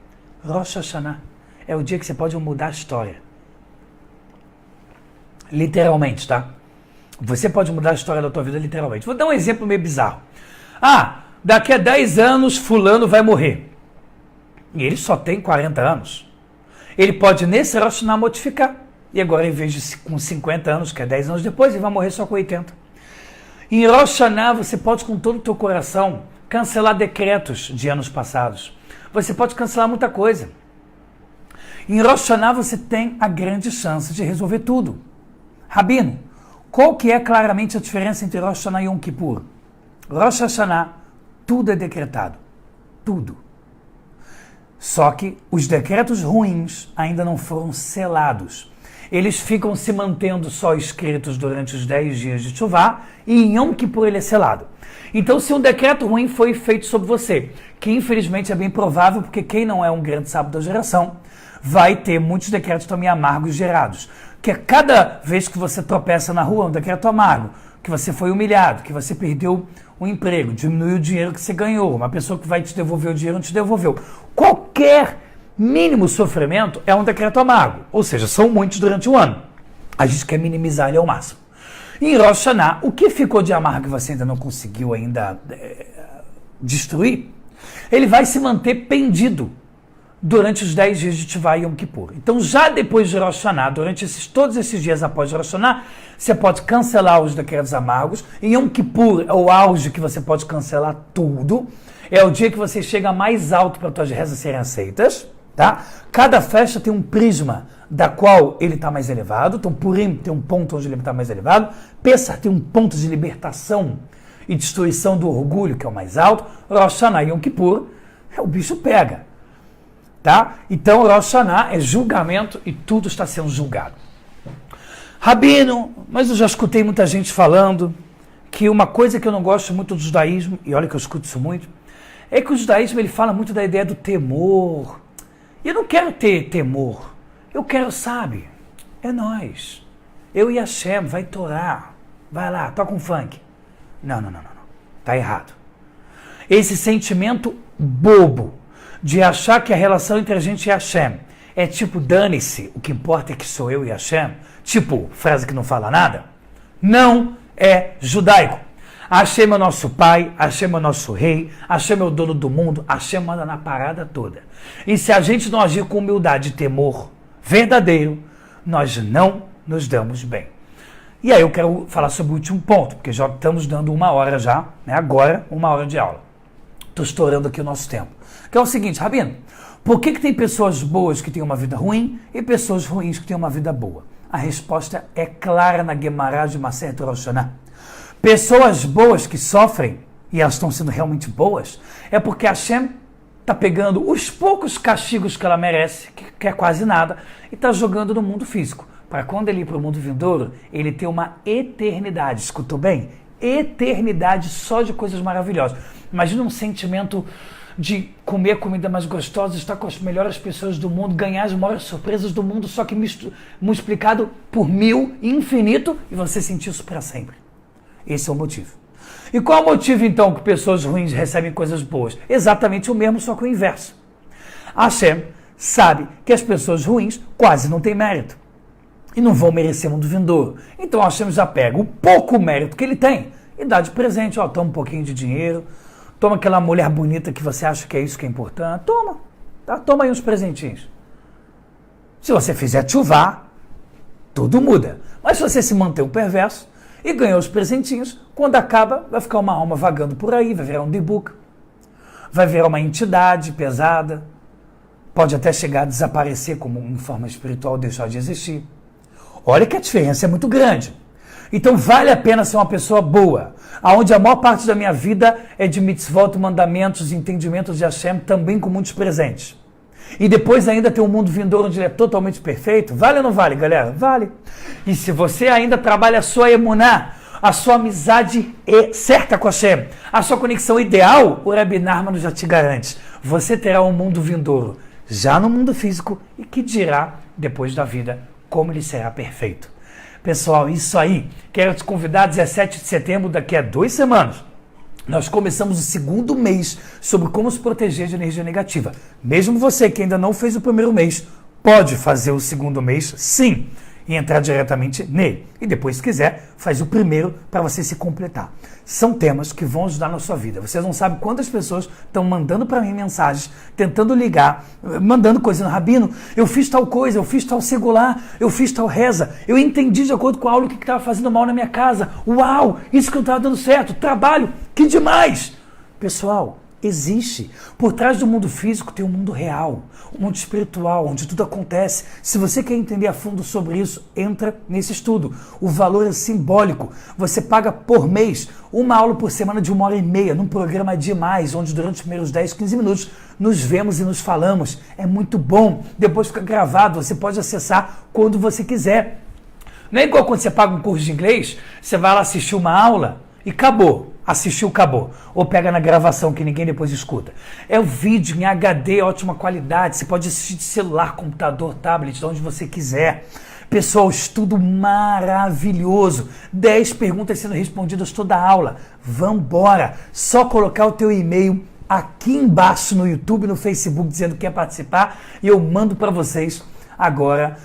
Rosh Hashanah é o dia que você pode mudar a história. Literalmente, tá? Você pode mudar a história da tua vida literalmente. Vou dar um exemplo meio bizarro. Daqui a 10 anos fulano vai morrer. E ele só tem 40 anos. Ele pode nesse Rosh Hashanah modificar. E agora, em vez de com 50 anos, que é 10 anos depois, ele vai morrer só com 80. Em Rosh Hashanah, você pode, com todo o teu coração, cancelar decretos de anos passados. Você pode cancelar muita coisa. Em Rosh Hashanah, você tem a grande chance de resolver tudo. Rabino, qual que é claramente a diferença entre Rosh Hashanah e Yom Kippur? Rosh Hashanah, tudo é decretado. Tudo. Só que os decretos ruins ainda não foram selados. Eles ficam se mantendo só escritos durante os 10 dias de Teshuvah e em Yom Kippur ele é selado. Então, se um decreto ruim foi feito sobre você, que infelizmente é bem provável, porque quem não é um grande sábio da geração, vai ter muitos decretos também amargos gerados. Que cada vez que você tropeça na rua, um decreto amargo, que você foi humilhado, que você perdeu o emprego, diminuiu o dinheiro que você ganhou, uma pessoa que vai te devolver o dinheiro não te devolveu. Qualquer mínimo sofrimento é um decreto amargo, ou seja, são muitos durante o ano. A gente quer minimizar ele ao máximo. Em Rosh Hashanah, o que ficou de amargo que você ainda não conseguiu destruir, ele vai se manter pendido durante os 10 dias de Teshuvah e Yom Kippur. Então, já depois de Rosh Hashanah, durante todos esses dias após Rosh Hashanah, você pode cancelar os decretos amargos. Em Yom Kippur é o auge que você pode cancelar tudo. É o dia que você chega mais alto para as suas rezas serem aceitas. Tá? Cada festa tem um prisma da qual ele está mais elevado. Então, Purim tem um ponto onde ele está mais elevado. Pessah tem um ponto de libertação e destruição do orgulho, que é o mais alto. Rosh Hashanah e Yom Kippur, o bicho pega. Tá? Então, Rosh Hashanah é julgamento e tudo está sendo julgado. Rabino, mas eu já escutei muita gente falando que uma coisa que eu não gosto muito do judaísmo, e olha que eu escuto isso muito, é que o judaísmo ele fala muito da ideia do temor. E eu não quero ter temor. Eu quero, sabe, é nós. Eu e Hashem, vai torar. Vai lá, toca um funk. Não. Tá errado. Esse sentimento bobo de achar que a relação entre a gente e Hashem é tipo, dane-se, o que importa é que sou eu e Hashem, tipo, frase que não fala nada, não é judaico. Hashem é o nosso pai, Hashem é o nosso rei, Hashem é o dono do mundo, Hashem manda na parada toda. E se a gente não agir com humildade e temor verdadeiro, nós não nos damos bem. E aí eu quero falar sobre o último ponto, porque já estamos dando 1 hora já, né? Agora, 1 hora de aula. Estou estourando aqui o nosso tempo. Que é o seguinte, Rabino, Por que tem pessoas boas que têm uma vida ruim e pessoas ruins que têm uma vida boa? A resposta é clara na Guemará de Maseret Rosh Hashanah. Pessoas boas que sofrem, e elas estão sendo realmente boas, é porque Hashem está pegando os poucos castigos que ela merece, que é quase nada, e está jogando no mundo físico. Para quando ele ir para o mundo vindouro, ele ter uma eternidade. Escutou bem? Eternidade só de coisas maravilhosas. Imagina um sentimento de comer a comida mais gostosa, estar com as melhores pessoas do mundo, ganhar as maiores surpresas do mundo, só que multiplicado por 1000, infinito, e você sentir isso para sempre. Esse é o motivo. E qual é o motivo, então, que pessoas ruins recebem coisas boas? Exatamente o mesmo, só que o inverso. Hashem sabe que as pessoas ruins quase não têm mérito e não vão merecer mundo vindouro. Então Hashem já pega o pouco mérito que ele tem e dá de presente. Ó, toma um pouquinho de dinheiro, toma aquela mulher bonita que você acha que é isso que é importante. Toma, tá? Toma aí uns presentinhos. Se você fizer tchuvá, tudo muda. Mas se você se manter um perverso e ganhar os presentinhos, quando acaba, vai ficar uma alma vagando por aí, vai virar um dibuca, vai virar uma entidade pesada, pode até chegar a desaparecer como em forma espiritual, deixar de existir. Olha que a diferença é muito grande. Então vale a pena ser uma pessoa boa, onde a maior parte da minha vida é de mitzvot, mandamentos, entendimentos de Hashem, também com muitos presentes. E depois ainda tem um mundo vindouro onde ele é totalmente perfeito. Vale ou não vale, galera? Vale. E se você ainda trabalha a sua emuná, a sua amizade certa com Hashem, a sua conexão ideal, o Rabi Nachman já te garante. Você terá um mundo vindouro, já no mundo físico, e que dirá, depois da vida, como ele será perfeito. Pessoal, isso aí. Quero te convidar 17 de setembro, daqui a 2 semanas. Nós começamos o segundo mês sobre como se proteger de energia negativa. Mesmo você que ainda não fez o primeiro mês, pode fazer o segundo mês, sim, e entrar diretamente nele. E depois, se quiser, faz o primeiro para você se completar. São temas que vão ajudar na sua vida. Vocês não sabem quantas pessoas estão mandando para mim mensagens, tentando ligar, mandando coisa no Rabino. Eu fiz tal coisa, eu fiz tal segular, eu fiz tal reza. Eu entendi de acordo com a aula o que estava fazendo mal na minha casa. Uau, isso que não estava dando certo. Trabalho, que demais. Pessoal, existe. Por trás do mundo físico tem um mundo real, um mundo espiritual, onde tudo acontece. Se você quer entender a fundo sobre isso, entra nesse estudo. O valor é simbólico. Você paga por mês uma aula por semana de 1h30, num programa demais, onde durante os primeiros 10, 15 minutos nos vemos e nos falamos. É muito bom. Depois fica gravado, você pode acessar quando você quiser. Não é igual quando você paga um curso de inglês, você vai lá assistir uma aula e acabou. Assistiu, acabou. Ou pega na gravação que ninguém depois escuta. É o vídeo em HD, ótima qualidade. Você pode assistir de celular, computador, tablet, de onde você quiser. Pessoal, estudo maravilhoso. 10 perguntas sendo respondidas toda a aula. Vambora. Só colocar o teu e-mail aqui embaixo no YouTube, no Facebook, dizendo que quer participar. E eu mando para vocês agora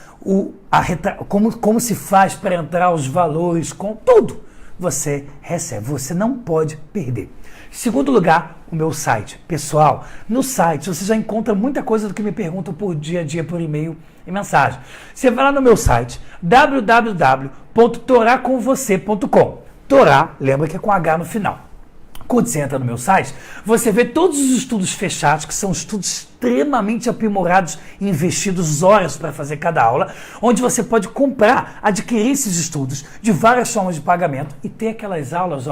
como se faz para entrar os valores com tudo. Você recebe, você não pode perder. Segundo lugar, o meu site. Pessoal, no site você já encontra muita coisa do que me perguntam por dia a dia, por e-mail e mensagem. Você vai lá no meu site, www.toracomvocê.com. Torá, lembra que é com H no final. Quando você entra no meu site, você vê todos os estudos fechados, que são estudos extremamente aprimorados e investidos horas para fazer cada aula, onde você pode comprar, adquirir esses estudos de várias formas de pagamento e ter aquelas aulas,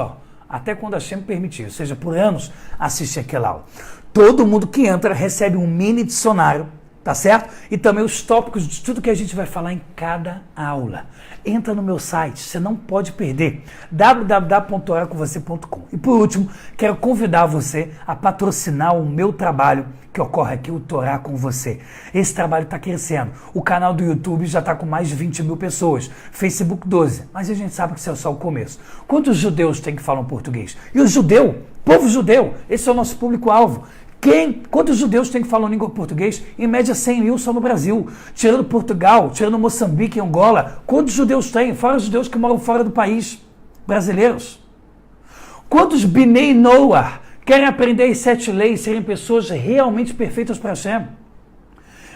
até quando a Hashem permitir, ou seja, por anos, assistir aquela aula. Todo mundo que entra recebe um mini dicionário, tá certo? E também os tópicos de tudo que a gente vai falar em cada aula. Entra no meu site, você não pode perder, www.toracomvocê.com. E por último, quero convidar você a patrocinar o meu trabalho que ocorre aqui, o Torá com Você. Esse trabalho está crescendo. O canal do YouTube já está com mais de 20 mil pessoas, Facebook 12, mas a gente sabe que isso é só o começo. Quantos judeus tem que falar português? E o judeu, povo judeu, esse é o nosso público-alvo. Quantos judeus tem que falar língua português? Em média 100 mil só no Brasil. Tirando Portugal, tirando Moçambique e Angola. Quantos judeus tem? Fora os judeus que moram fora do país. Brasileiros. Quantos Binei Noah querem aprender as 7 leis, serem pessoas realmente perfeitas para Hashem?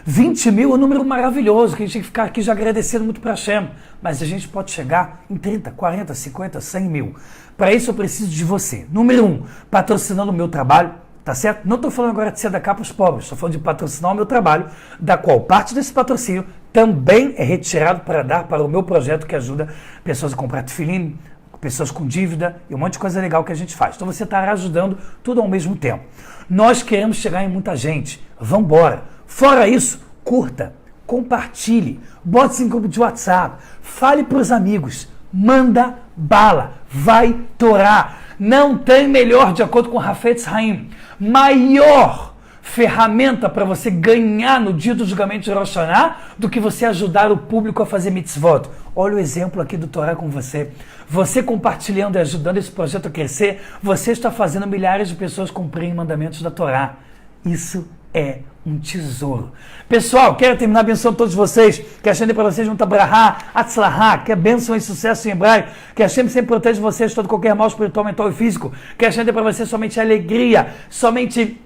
20 mil é um número maravilhoso, que a gente tem que ficar aqui já agradecendo muito para Hashem. Mas a gente pode chegar em 30, 40, 50, 100 mil. Para isso eu preciso de você. Número 1, patrocinando o meu trabalho. tá certo? Não estou falando agora de ser da cá para os pobres, estou falando de patrocinar o meu trabalho, da qual parte desse patrocínio também é retirado para dar para o meu projeto que ajuda pessoas a comprar tefilim, pessoas com dívida e um monte de coisa legal que a gente faz. Então você estará ajudando tudo ao mesmo tempo. Nós queremos chegar em muita gente. Vambora. Fora isso, curta, compartilhe, bote em grupo de WhatsApp, fale para os amigos, manda bala, vai torar. Não tem melhor, de acordo com Hafetz Haim, maior ferramenta para você ganhar no dia do julgamento de Rosh Hashanah do que você ajudar o público a fazer mitzvot. Olha o exemplo aqui do Torá com você. Você compartilhando e ajudando esse projeto a crescer, você está fazendo milhares de pessoas cumprirem mandamentos da Torá. Isso é um tesouro. Pessoal, quero terminar abençoando todos vocês. Que Hashem dê para vocês muita brahá, atzlahá, que é bênção e sucesso em hebraico. Que Hashem sempre protege vocês de todo qualquer mal espiritual, mental e físico. Que Hashem dê para vocês somente alegria, somente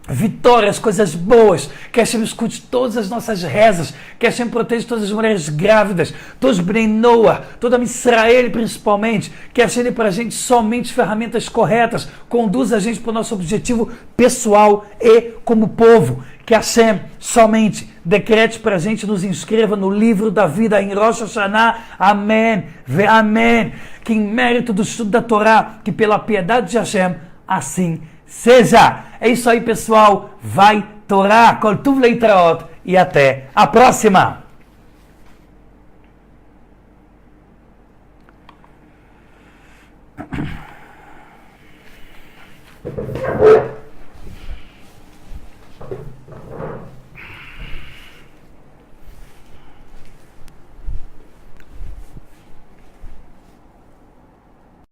vitórias, coisas boas, que Hashem escute todas as nossas rezas, que Hashem proteja todas as mulheres grávidas, todos os Bnei Noah, toda a Israel principalmente, que Hashem dê para a gente somente ferramentas corretas, conduza a gente para o nosso objetivo pessoal e como povo, que Hashem somente decrete para a gente, nos inscreva no livro da vida em Rosh Hashanah, amém, ve amém, que em mérito do estudo da Torá, que pela piedade de Hashem, assim seja. É isso aí, pessoal. Vai Torá, Kol Tuv Leitraot e até a próxima.